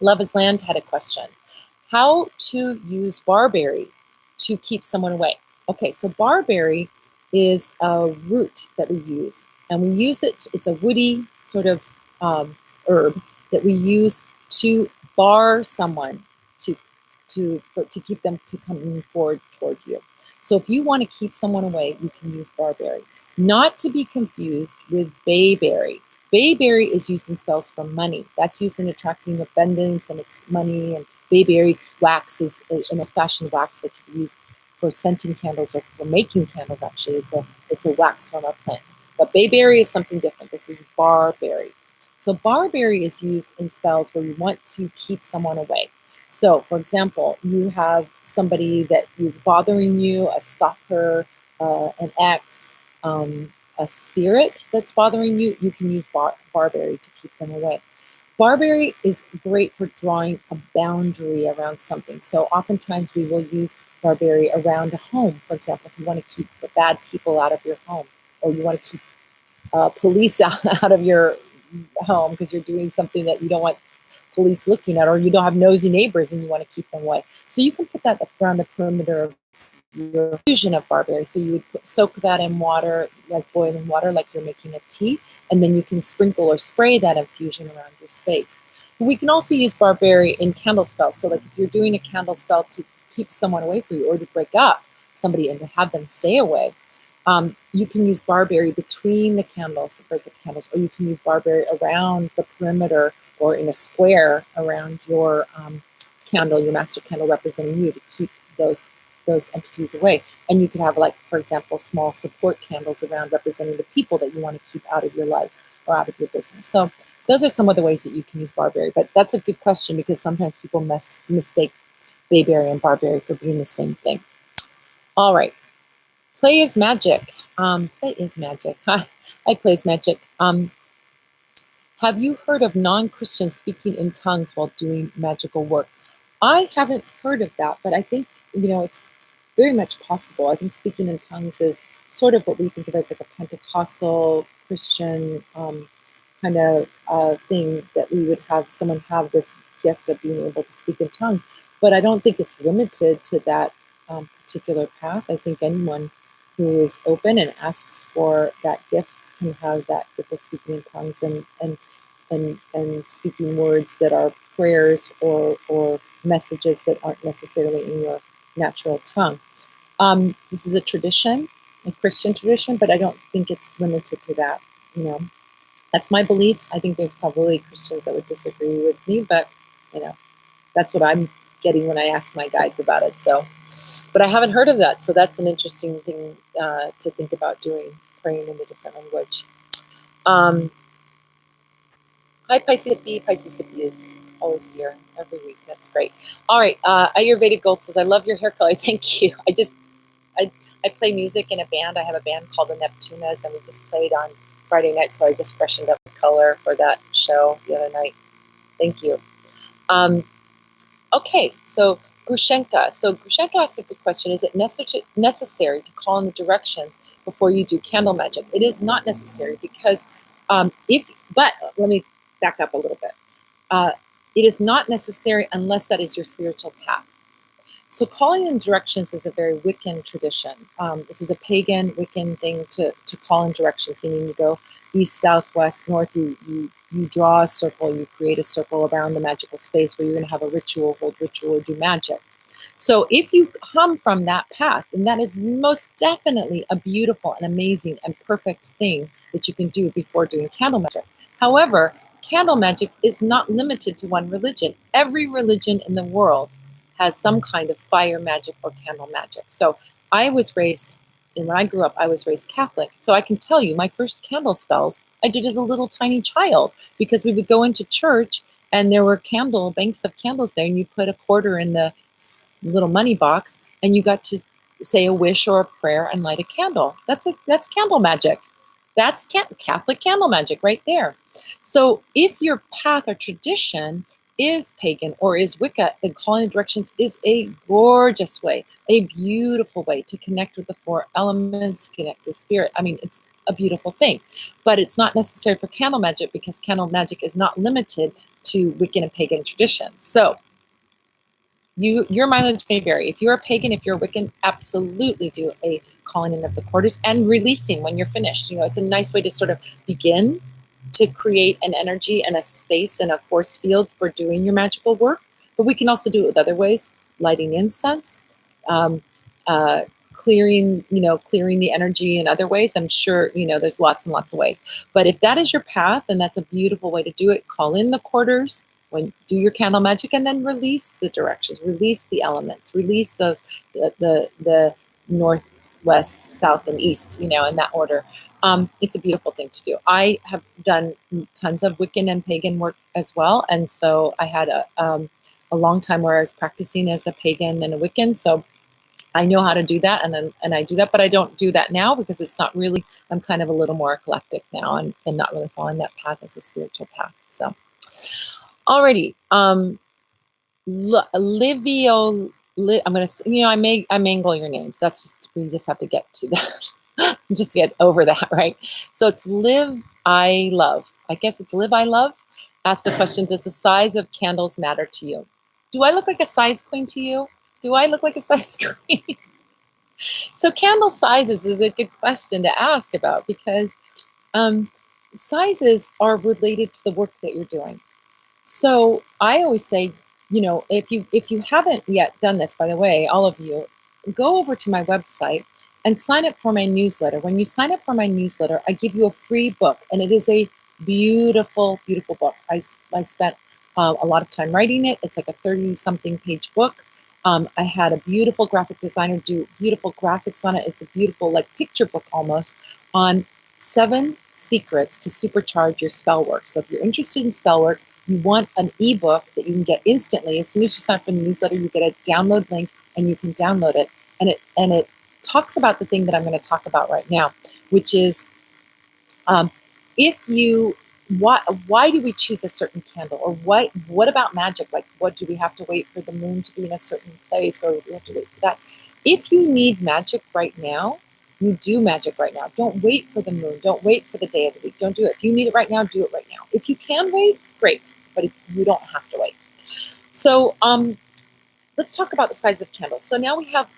Love is Land had a question. How to use barberry to keep someone away? Okay, so barberry is a root that we use, and we use it, it's a woody sort of herb that we use to bar someone to keep them to coming forward toward you. So if you want to keep someone away, you can use barberry. Not to be confused with bayberry. Bayberry is used in spells for money. That's used in attracting abundance and it's money. And bayberry wax is an old-fashioned wax that can be used for scenting candles or for making candles. Actually, it's a wax from a plant. But bayberry is something different. This is barberry. So barberry is used in spells where you want to keep someone away. So, for example, you have somebody that is bothering you, a stalker, an ex, a spirit that's bothering you. You can use barberry to keep them away. Barberry is great for drawing a boundary around something. So oftentimes we will use barberry around a home. For example, if you want to keep the bad people out of your home, or you want to keep police out of your home because you're doing something that you don't want police looking at, or you don't have nosy neighbors and you want to keep them away. So you can put that around the perimeter of your infusion of barberry. So you would soak that in water, like boiling water, like you're making a tea, and then you can sprinkle or spray that infusion around your space. We can also use barberry in candle spells. So like if you're doing a candle spell to keep someone away from you or to break up somebody and to have them stay away, you can use barberry between the candles to break up candles, or you can use barberry around the perimeter or in a square around your candle, your master candle representing you, to keep those entities away. And you could have, like, for example, small support candles around representing the people that you want to keep out of your life or out of your business. So those are some of the ways that you can use barberry. But that's a good question, because sometimes people mistake bayberry and barberry for being the same thing. All right. Play is magic. Play is magic. I play is magic. Have you heard of non-Christians speaking in tongues while doing magical work? I haven't heard of that, but I think, it's very much possible. I think speaking in tongues is sort of what we think of as like a Pentecostal Christian kind of thing, that we would have someone have this gift of being able to speak in tongues. But I don't think it's limited to that particular path. I think anyone who is open and asks for that gift can have that gift of speaking in tongues and speaking words that are prayers or messages that aren't necessarily in your natural tongue. This is a tradition, a Christian tradition, but I don't think it's limited to that. That's my belief. I think there's probably Christians that would disagree with me, but that's what I'm getting when I ask my guides about it. So, but I haven't heard of that. So that's an interesting thing to think about doing, praying in a different language. Hi, Pisces Hippie. Pisces Hippie is always here every week. That's great. All right. Ayurvedic Gold says, I love your hair color. Thank you. I play music in a band. I have a band called the Neptunas, and we just played on Friday night. So I just freshened up the color for that show the other night. Thank you. Okay. So Grushenka. So Grushenka asks a good question. Is it necessary to call in the directions before you do candle magic? It is not necessary, because but let me back up a little bit. It is not necessary unless that is your spiritual path. So calling in directions is a very Wiccan tradition. This is a pagan Wiccan thing to call in directions, meaning you go east, south, west, north. You draw a circle, you create a circle around the magical space where you're going to have a ritual, hold ritual, or do magic. So if you come from that path, then that is most definitely a beautiful and amazing and perfect thing that you can do before doing candle magic. However, candle magic is not limited to one religion. Every religion in the world has some kind of fire magic or candle magic. So I was raised, and when I grew up, I was raised Catholic. So I can tell you, my first candle spells I did as a little tiny child, because we would go into church and there were banks of candles there, and you put a quarter in the little money box and you got to say a wish or a prayer and light a candle. That's candle magic. That's Catholic candle magic right there. So if your path or tradition is pagan or is Wicca, then calling directions is a gorgeous way, a beautiful way to connect with the four elements, to connect with spirit. I mean, it's a beautiful thing, but it's not necessary for candle magic, because candle magic is not limited to Wiccan and pagan traditions. So your mileage may vary. If you're a pagan, if you're a Wiccan, absolutely do a calling in of the quarters and releasing when you're finished. It's a nice way to sort of begin to create an energy and a space and a force field for doing your magical work. But we can also do it with other ways, lighting incense, clearing the energy in other ways. I'm sure, there's lots and lots of ways. But if that is your path, then that's a beautiful way to do it. Call in the quarters, do your candle magic, and then release the directions, release the elements, release those, the north, west, south, and east, in that order. It's a beautiful thing to do. I have done tons of Wiccan and Pagan work as well, and so I had a long time where I was practicing as a Pagan and a Wiccan, so I know how to do that, and I do that, but I don't do that now because it's not really. I'm kind of a little more eclectic now, and not really following that path as a spiritual path. So, alrighty, Livio. I'm gonna, I mangle your names. That's just, we just have to get to that, just to get over that, right? So it's Live I Love. I guess it's Live I Love. Ask the question: does the size of candles matter to you? Do I look like a size queen to you? Do I look like a size queen? So candle sizes is a good question to ask about because um, sizes are related to the work that you're doing. So I always say, if you haven't yet done this, by the way, all of you, go over to my website and sign up for my newsletter. When you sign up for my newsletter, I give you a free book, and it is a beautiful, beautiful book. I spent a lot of time writing it. It's like a 30-something page book. I had a beautiful graphic designer do beautiful graphics on it. It's a beautiful, like, picture book almost on 7 secrets to supercharge your spell work. So if you're interested in spell work, you want an ebook that you can get instantly. As soon as you sign up for the newsletter, you get a download link and you can download it. And it talks about the thing that I'm going to talk about right now, which is if you why do we choose a certain candle, or what about magic? Like, what do we have to wait for the moon to be in a certain place, or do we have to wait for that? If you need magic right now, you do magic right now. Don't wait for the moon. Don't wait for the day of the week. Don't do it. If you need it right now, do it right now. If you can wait, great. But if you don't have to wait. So let's talk about the size of candles. So now we have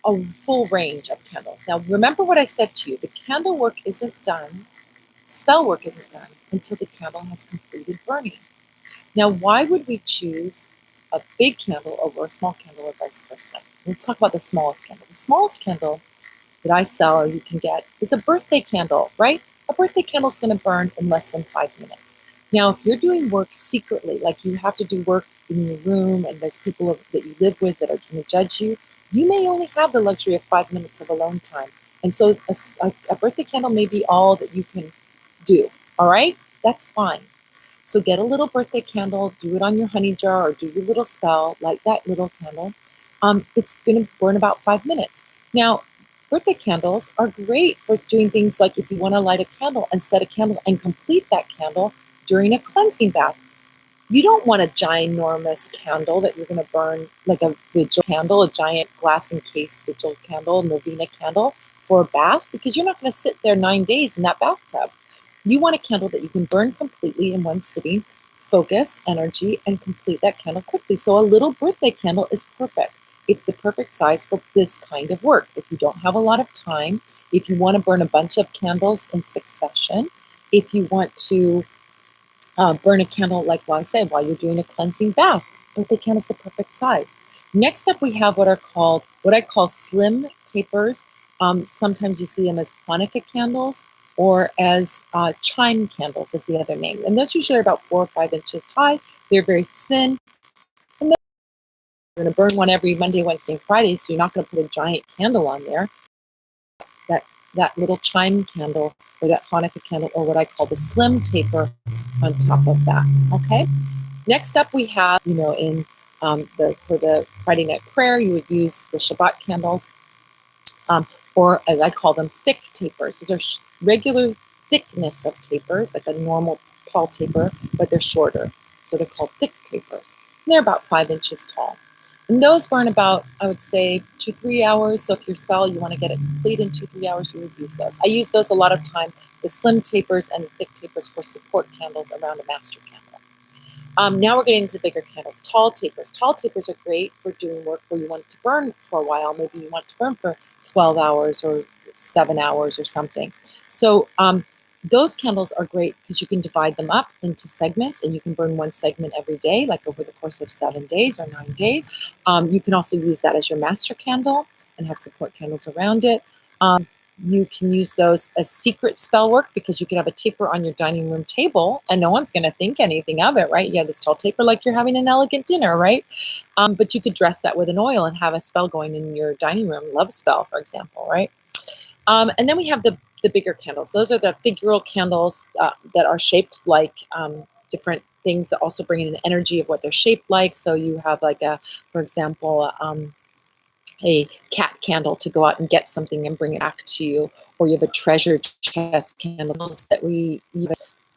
a full range of candles. Now remember what I said to you. The candle work isn't done. Spell work isn't done until the candle has completed burning. Now, why would we choose a big candle over a small candle, or vice versa? Let's talk about the smallest candle. The smallest candle that I sell, or you can get, is a birthday candle, right? A birthday candle is going to burn in less than 5 minutes. Now, if you're doing work secretly, like you have to do work in your room and there's people that you live with that are going to judge you, you may only have the luxury of 5 minutes of alone time. And so a birthday candle may be all that you can do, all right? That's fine. So get a little birthday candle, do it on your honey jar, or do your little spell, light that little candle. It's going to burn about 5 minutes. Now, birthday candles are great for doing things like if you want to light a candle and set a candle and complete that candle during a cleansing bath. You don't want a ginormous candle that you're going to burn, like a vigil candle, a giant glass encased vigil candle, novena candle for a bath, because you're not going to sit there 9 days in that bathtub. You want a candle that you can burn completely in one sitting, focused energy, and complete that candle quickly. So a little birthday candle is perfect. It's the perfect size for this kind of work. If you don't have a lot of time, if you want to burn a bunch of candles in succession, if you want to burn a candle, like I said, while you're doing a cleansing bath, birthday candle's the perfect size. Next up, we have what I call slim tapers. Sometimes you see them as Hanukkah candles, or as chime candles is the other name. And those usually are about 4 or 5 inches high. They're very thin. And then you're going to burn one every Monday, Wednesday, and Friday, so you're not going to put a giant candle on there. That little chime candle, or that Hanukkah candle, or what I call the slim taper on top of that, okay? Next up, we have, for the Friday night prayer, you would use the Shabbat candles, or as I call them, thick tapers. These are regular thickness of tapers, like a normal tall taper, but they're shorter. So they're called thick tapers. And they're about 5 inches tall. And those burn about, I would say, 2-3 hours. So if your spell, you want to get it complete in 2-3 hours, you would use those. I use those a lot of time, the slim tapers and the thick tapers, for support candles around a master candle. Now we're getting into bigger candles, tall tapers. Tall tapers are great for doing work where you want it to burn for a while. Maybe you want it to burn for 12 hours or 7 hours or something. So those candles are great because you can divide them up into segments, and you can burn one segment every day, like over the course of 7 days or 9 days. You can also use that as your master candle and have support candles around it. You can use those as secret spell work, because you can have a taper on your dining room table and no one's going to think anything of it, right? You have this tall taper like you're having an elegant dinner, right? But you could dress that with an oil and have a spell going in your dining room, love spell, for example, right? And then we have the bigger candles. Those are the figural candles that are shaped like different things that also bring in an energy of what they're shaped like. So you have like for example, a cat candle to go out and get something and bring it back to you, or you have a treasure chest candles that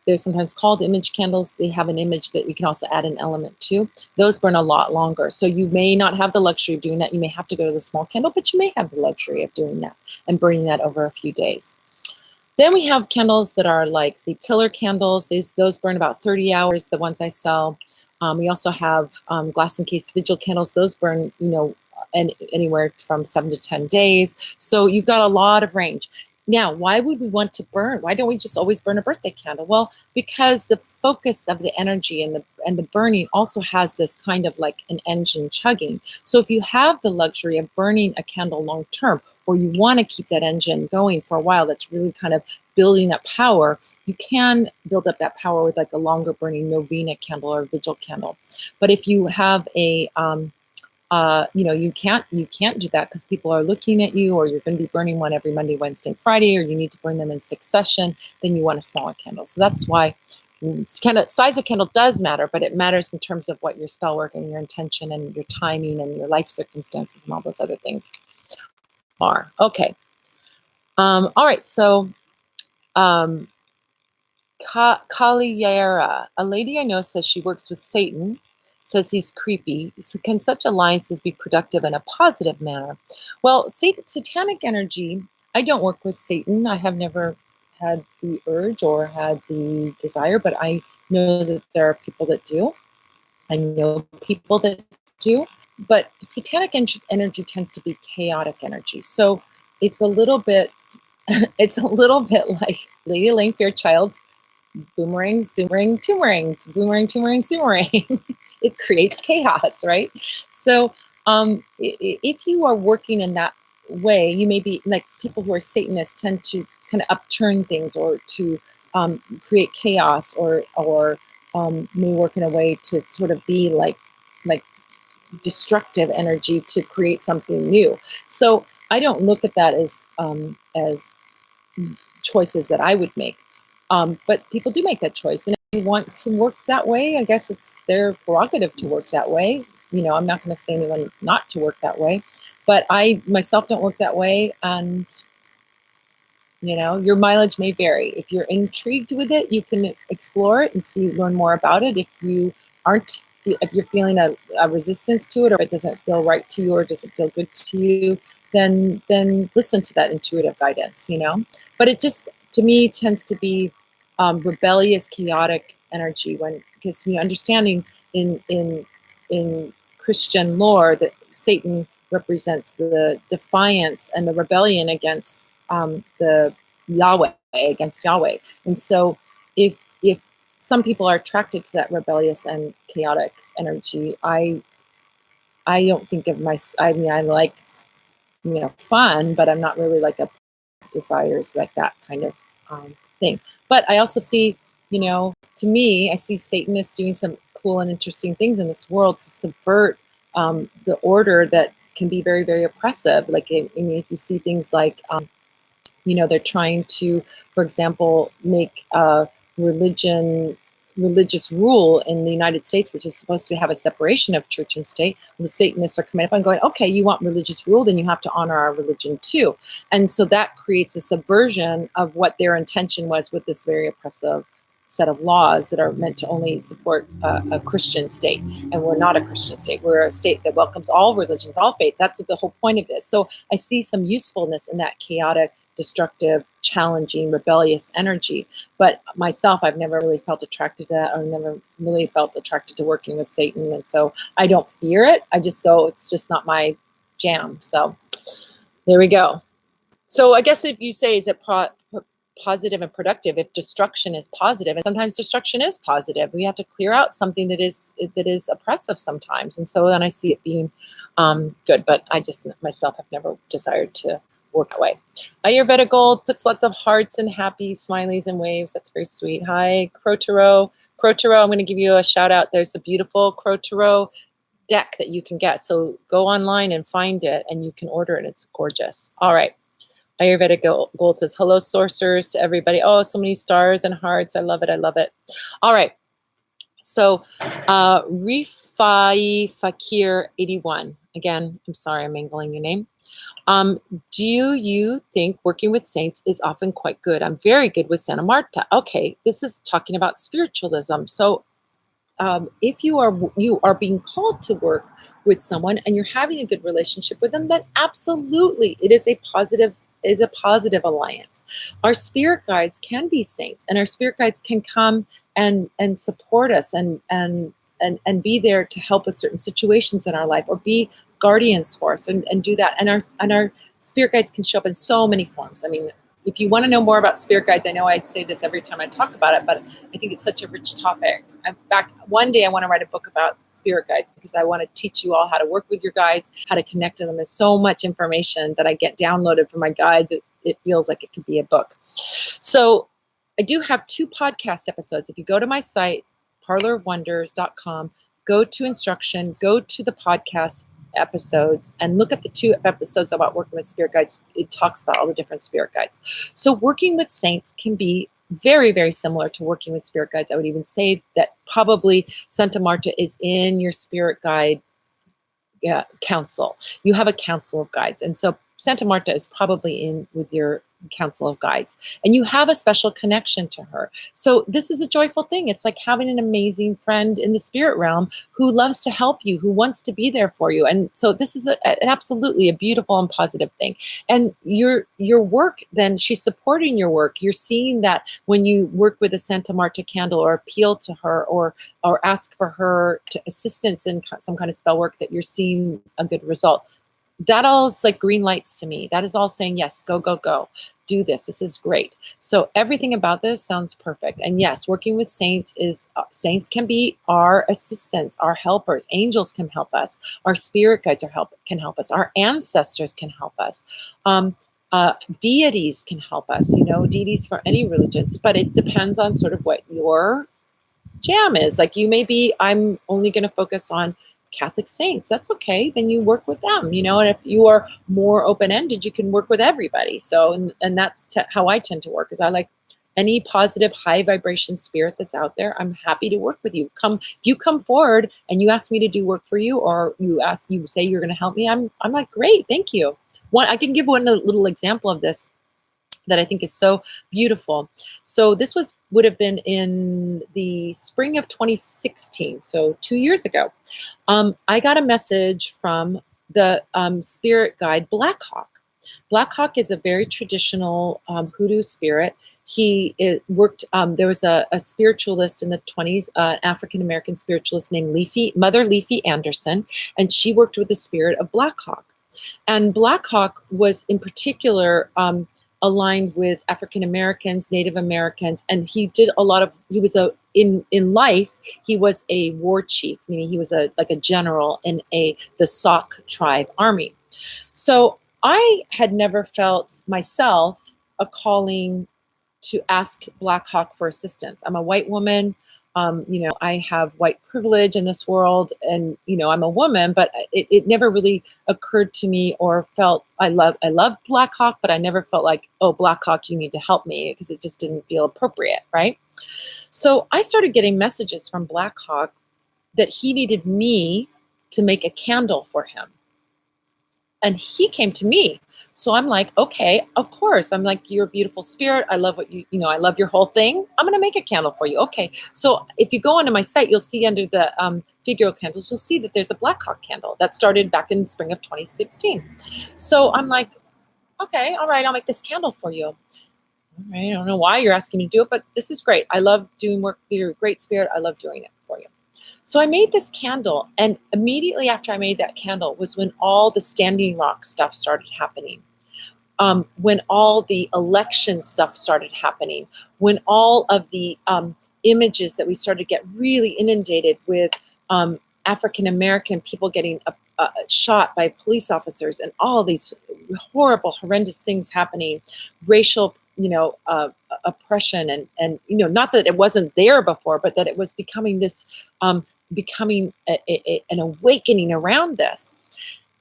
they're sometimes called image candles. They have an image that we can also add an element to. Those burn a lot longer. So you may not have the luxury of doing that. You may have to go to the small candle, but you may have the luxury of doing that and burning that over a few days. Then we have candles that are like the pillar candles. Those burn about 30 hours, the ones I sell. We also have glass encased vigil candles. Those burn, anywhere from 7 to 10 days. So you've got a lot of range. Now, why would we want to burn? Why don't we just always burn a birthday candle? Well, because the focus of the energy and the burning also has this kind of like an engine chugging. So if you have the luxury of burning a candle long term, or you want to keep that engine going for a while, that's really kind of building up power, you can build up that power with like a longer burning novena candle or vigil candle. But if you have a you can't do that because people are looking at you, or you're going to be burning one every Monday, Wednesday, and Friday, or you need to burn them in succession. Then you want a smaller candle. So that's why size of candle does matter, but it matters in terms of what your spell work and your intention and your timing and your life circumstances and all those other things are. Okay. All right. So, Kaliyara, a lady I know, says she works with Satan. Says he's creepy. So can such alliances be productive in a positive manner? Well, satanic energy, I don't work with Satan. I have never had the urge or had the desire, but I know that there are people that do. I know people that do. But satanic energy tends to be chaotic energy. So it's a little bit, it's a little bit like Lady Elaine Fairchild's boomerang, zoomerang, toomerang, boomerang, toomerang, zoomerang. It creates chaos, right? So if you are working in that way, you may be like people who are Satanists tend to kind of upturn things or to create chaos or may work in a way to sort of be like destructive energy to create something new. So I don't look at that as choices that I would make. But people do make that choice, and if they want to work that way, I guess it's their prerogative to work that way. I'm not going to say anyone not to work that way, but I myself don't work that way, and your mileage may vary. If you're intrigued with it, you can explore it and learn more about it. If you're feeling a resistance to it, or it doesn't feel right to you, or doesn't feel good to you, then listen to that intuitive guidance. But it just, to me, tends to be rebellious, chaotic energy, because understanding in Christian lore that Satan represents the defiance and the rebellion against the Yahweh, against Yahweh. And so if some people are attracted to that rebellious and chaotic energy, I don't think of I like fun, but I'm not really like a desires like that kind of thing. But I also see, to me, I see Satanists doing some cool and interesting things in this world to subvert the order that can be very, very oppressive. Like, if you see things like, they're trying to, for example, make religious rule in the United States, which is supposed to have a separation of church and state. The Satanists are coming up and going, okay, you want religious rule, then you have to honor our religion too. And so that creates a subversion of what their intention was with this very oppressive set of laws that are meant to only support a Christian state. And we're not a Christian state. We're a state that welcomes all religions, all faiths. That's the whole point of this. So I see some usefulness in that chaotic, destructive, challenging, rebellious energy. But myself, I've never really felt attracted to that, or never really felt attracted to working with Satan. And so I don't fear it. I just go, it's just not my jam. So there we go. So I guess if you say, is it positive and productive? If destruction is positive, and sometimes destruction is positive, we have to clear out something that is oppressive sometimes. And so then I see it being good. But I just myself have never desired to work that way. Ayurveda Gold puts lots of hearts and happy smileys and waves. That's very sweet. Hi, Crotaro. Crotaro, I'm going to give you a shout out. There's a beautiful Crotaro deck that you can get. So go online and find it, and you can order it. It's gorgeous. All right. Ayurvedic Gold says, hello, sorcerers, to everybody. Oh, so many stars and hearts. I love it. I love it. All right. So Rifai Fakir 81. Again, I'm sorry, I'm mangling your name. Do you think working with saints is often quite good? I'm very good with Santa Marta. Okay, this is talking about spiritualism. So if you are being called to work with someone and you're having a good relationship with them, then absolutely it is a positive alliance. Our spirit guides can be saints, and our spirit guides can come and support us and be there to help with certain situations in our life, or be guardians for us and do that. And our spirit guides can show up in so many forms. I mean, if you want to know more about spirit guides, I know I say this every time I talk about it, but I think it's such a rich topic. In fact, one day I want to write a book about spirit guides, because I want to teach you all how to work with your guides, how to connect to them. There's so much information that I get downloaded from my guides. It feels like it could be a book. So I do have 2 podcast episodes. If you go to my site, parlorofwonders.com, go to instruction, go to the podcast episodes, and look at the 2 episodes about working with spirit guides. It talks about all the different spirit guides. So working with saints can be very, very similar to working with spirit guides. I would even say that probably Santa Marta is in your spirit guide council. You have a council of guides. And so Santa Marta is probably in with your council of guides, and you have a special connection to her. So this is a joyful thing. It's like having an amazing friend in the spirit realm who loves to help you, who wants to be there for you. And so this is absolutely a beautiful and positive thing. And your work, then she's supporting your work. You're seeing that when you work with a Santa Marta candle, or appeal to her, or ask for her to assistance in some kind of spell work, that you're seeing a good result. That all is like green lights to me. That is all saying, yes, go, go, go. Do this. This is great. So everything about this sounds perfect. And yes, working with saints saints can be our assistants, our helpers. Angels can help us. Our spirit guides can help us. Our ancestors can help us. Deities can help us. Deities for any religions, but it depends on sort of what your jam is. Like I'm only going to focus on Catholic saints. That's okay. Then you work with them, and if you are more open-ended, you can work with everybody. So, and that's how I tend to work, is I like any positive, high vibration spirit that's out there. I'm happy to work with you. If you come forward and you ask me to do work for you, or you say you're going to help me, I'm like, great, thank you. I can give one little example of this that I think is so beautiful. So this would have been in the spring of 2016, so 2 years ago. I got a message from the spirit guide Black Hawk. Black Hawk is a very traditional hoodoo spirit. He worked, there was a spiritualist in the 20s, African-American spiritualist named Mother Leafy Anderson, and she worked with the spirit of Black Hawk. And Black Hawk was in particular aligned with African Americans, Native Americans, and he was in life, he was a war chief, meaning he was like a general in the Sauk tribe army. So I had never felt myself a calling to ask Black Hawk for assistance. I'm a white woman. I have white privilege in this world, and I'm a woman, but it never really occurred to me or felt I love Black Hawk, but I never felt like, oh, Black Hawk, you need to help me, because it just didn't feel appropriate, right? So I started getting messages from Black Hawk that he needed me to make a candle for him, and he came to me. So I'm like, okay, of course. I'm like, you're a beautiful spirit. I love what I love your whole thing. I'm going to make a candle for you. Okay. So if you go onto my site, you'll see under the figural candles, you'll see that there's a Black Hawk candle that started back in the spring of 2016. So I'm like, okay, all right, I'll make this candle for you. All right, I don't know why you're asking me to do it, but this is great. I love doing work. You're a great spirit. I love doing it for you. So I made this candle, and immediately after I made that candle was when all the Standing Rock stuff started happening. When all the election stuff started happening, when all of the images that we started to get really inundated with African-American people getting shot by police officers, and all these horrible, horrendous things happening, racial oppression, and not that it wasn't there before, but that it was becoming this, an awakening around this.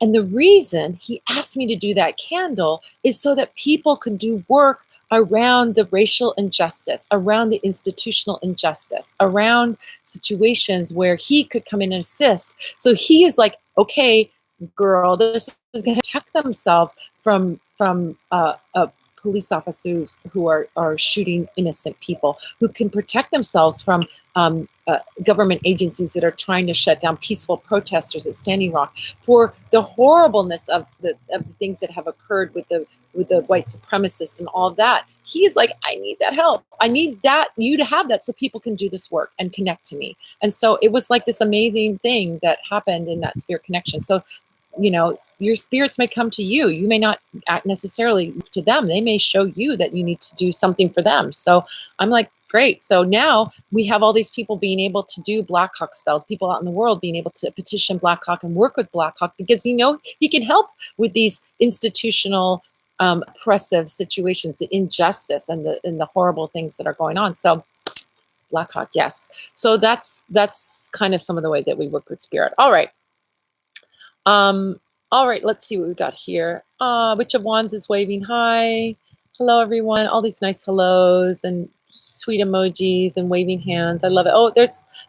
And the reason he asked me to do that candle is so that people can do work around the racial injustice, around the institutional injustice, around situations where he could come in and assist. So he is like, okay, girl, this is going to protect themselves from police officers who are shooting innocent people, who can protect themselves from government agencies that are trying to shut down peaceful protesters at Standing Rock, for the horribleness of the things that have occurred with the white supremacists and all of that. He's like, I need that help. I need that, you to have that, so people can do this work and connect to me. And so it was like this amazing thing that happened in that spirit connection. So, you know, your spirits may come to you. You may not act necessarily to them. They may show you that you need to do something for them. So I'm like, great. So now we have all these people being able to do Black Hawk spells, people out in the world being able to petition Black Hawk and work with Black Hawk, because, you know, he can help with these institutional oppressive situations, the injustice and the horrible things that are going on. So Black Hawk, yes. So that's kind of some of the way that we work with spirit. All right. All right, let's see what we got here. Witch of Wands is waving hi. Hello, everyone. All these nice hellos and sweet emojis and waving hands. I love it. Oh,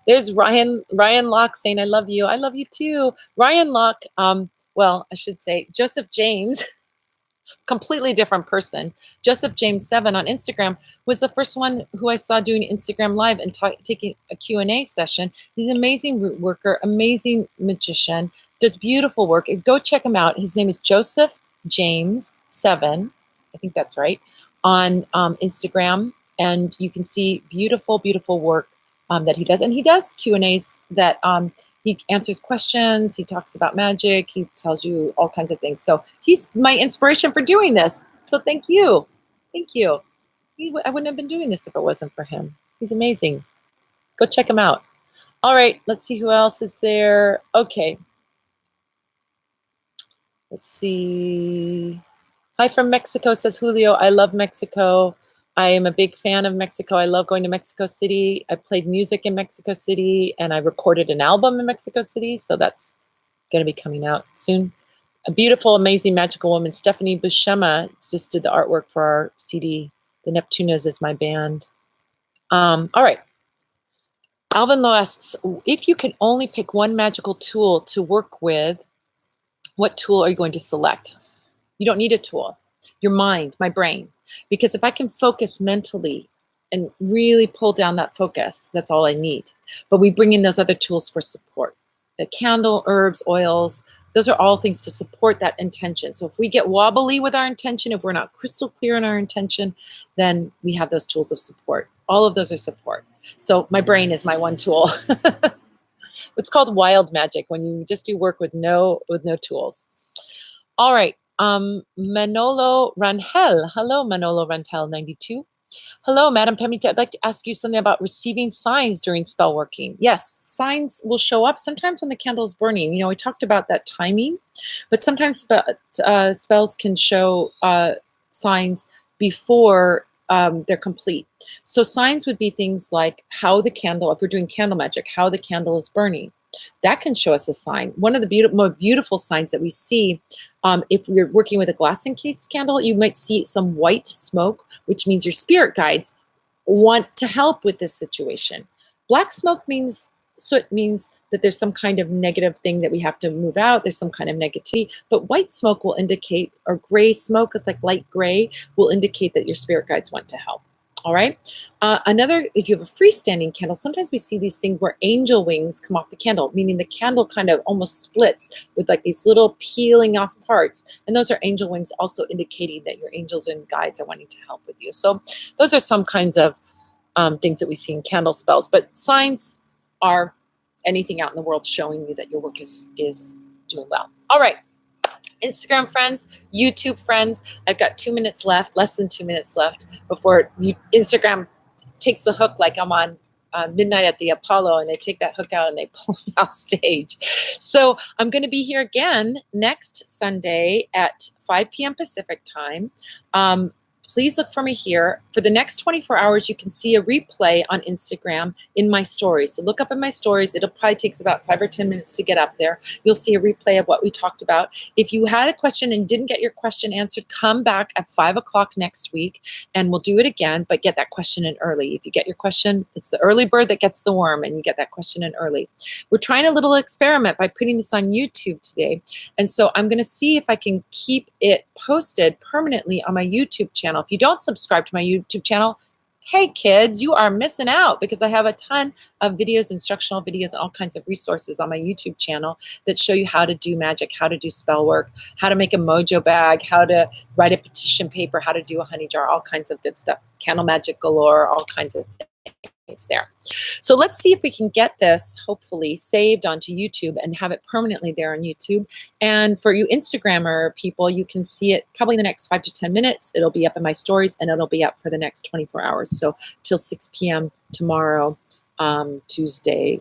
there's Ryan Locke saying, I love you. I love you too. Ryan Locke, well, I should say Joseph James, completely different person. Joseph James 7 on Instagram was the first one who I saw doing Instagram live and taking a Q&A session. He's an amazing root worker, amazing magician, does beautiful work. Go check him out. His name is Joseph James 7. I think that's right, on Instagram. And you can see beautiful, beautiful work that he does. And he does Q&As that he answers questions. He talks about magic. He tells you all kinds of things. So he's my inspiration for doing this. So thank you. Thank you. I wouldn't have been doing this if it wasn't for him. He's amazing. Go check him out. All right, let's see who else is there. Okay. Let's see. Hi from Mexico, says Julio. I love Mexico. I am a big fan of Mexico. I love going to Mexico City. I played music in Mexico City, and I recorded an album in Mexico City. So that's going to be coming out soon. A beautiful, amazing, magical woman, Stephanie Buscema, just did the artwork for our CD. The Neptunos is my band. All right. Alvin Lowe asks, if you can only pick one magical tool to work with, what tool are you going to select? You don't need a tool. Your mind, my brain. Because if I can focus mentally and really pull down that focus, that's all I need. But we bring in those other tools for support. The candle, herbs, oils, those are all things to support that intention. So if we get wobbly with our intention, if we're not crystal clear in our intention, then we have those tools of support. All of those are support. So my brain is my one tool. It's called wild magic, when you just do work with no tools. All right. Manolo Rangel. Hello, Manolo Rangel 92. Hello, Madam Pamita. I'd like to ask you something about receiving signs during spell working. Yes, signs will show up sometimes when the candle is burning. You know, we talked about that timing, but sometimes spells can show signs before they're complete. So signs would be things like how the candle, if we're doing candle magic, how the candle is burning. That can show us a sign. One of the more beautiful signs that we see, if you're working with a glass encased candle, you might see some white smoke, which means your spirit guides want to help with this situation. Black smoke means soot, means that there's some kind of negative thing that we have to move out. There's some kind of negativity. But white smoke will indicate, or gray smoke, it's like light gray, will indicate that your spirit guides want to help. All right. Another, if you have a freestanding candle, sometimes we see these things where angel wings come off the candle, meaning the candle kind of almost splits with like these little peeling off parts. And those are angel wings, also indicating that your angels and guides are wanting to help with you. So those are some kinds of things that we see in candle spells. But signs are anything out in the world showing you that your work is doing well. All right. Instagram friends, YouTube friends, I've got 2 minutes left, less than 2 minutes left before Instagram takes the hook, like I'm on Midnight at the Apollo, and they take that hook out and they pull me off stage. So I'm going to be here again next Sunday at 5 p.m. Pacific time. please look for me here. For the next 24 hours, you can see a replay on Instagram in my stories. So look up in my stories. It'll probably take about 5 or 10 minutes to get up there. You'll see a replay of what we talked about. If you had a question and didn't get your question answered, come back at 5 o'clock next week and we'll do it again, but get that question in early. If you get your question, it's the early bird that gets the worm, and you get that question in early. We're trying a little experiment by putting this on YouTube today. And so I'm going to see if I can keep it posted permanently on my YouTube channel. If you don't subscribe to my YouTube channel, hey kids, you are missing out, because I have a ton of videos, instructional videos, and all kinds of resources on my YouTube channel that show you how to do magic, how to do spell work, how to make a mojo bag, how to write a petition paper, how to do a honey jar, all kinds of good stuff. Candle magic galore, all kinds of things there. So let's see if we can get this hopefully saved onto YouTube and have it permanently there on YouTube. And for you Instagrammer people, you can see it probably in the next 5 to 10 minutes. It'll be up in my stories, and it'll be up for the next 24 hours. So till 6 p.m. tomorrow, Tuesday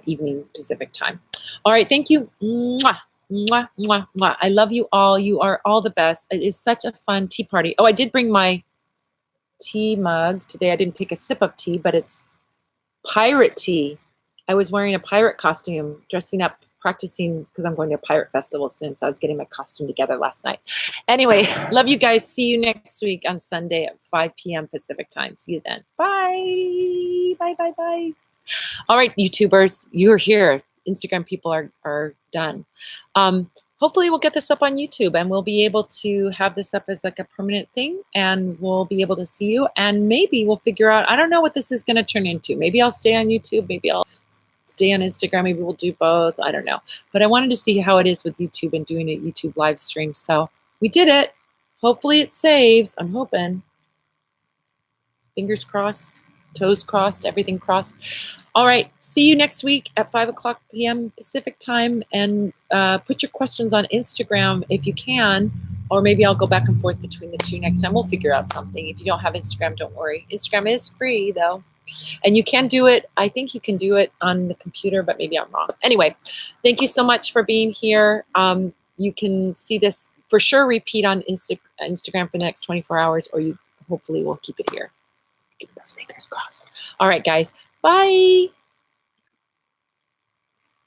evening Pacific time. All right, thank you. Mwah. Mwah, mwah, mwah. I love you all. You are all the best. It is such a fun tea party. Oh, I did bring my tea mug today. I didn't take a sip of tea, but it's pirate tea. I was wearing a pirate costume, dressing up, practicing, because I'm going to a pirate festival soon, so I was getting my costume together last night. Anyway, love you guys. See you next week on Sunday at 5 p.m. Pacific time. See you then. Bye. Bye, bye, bye. All right, YouTubers, you're here. Instagram people are done. Hopefully we'll get this up on YouTube, and we'll be able to have this up as like a permanent thing, and we'll be able to see you, and maybe we'll figure out, I don't know what this is going to turn into. Maybe I'll stay on YouTube. Maybe I'll stay on Instagram. Maybe we'll do both. I don't know. But I wanted to see how it is with YouTube and doing a YouTube live stream. So we did it. Hopefully it saves. I'm hoping. Fingers crossed, toes crossed, everything crossed. All right, see you next week at 5 o'clock p.m. Pacific time, and put your questions on Instagram if you can, or maybe I'll go back and forth between the two next time. We'll figure out something. If you don't have Instagram, don't worry. Instagram is free though, and you can do it. I think you can do it on the computer, but maybe I'm wrong. Anyway, thank you so much for being here. You can see this for sure repeat on Instagram for the next 24 hours, or you hopefully will keep it here. Keep those fingers crossed. All right, guys. Bye.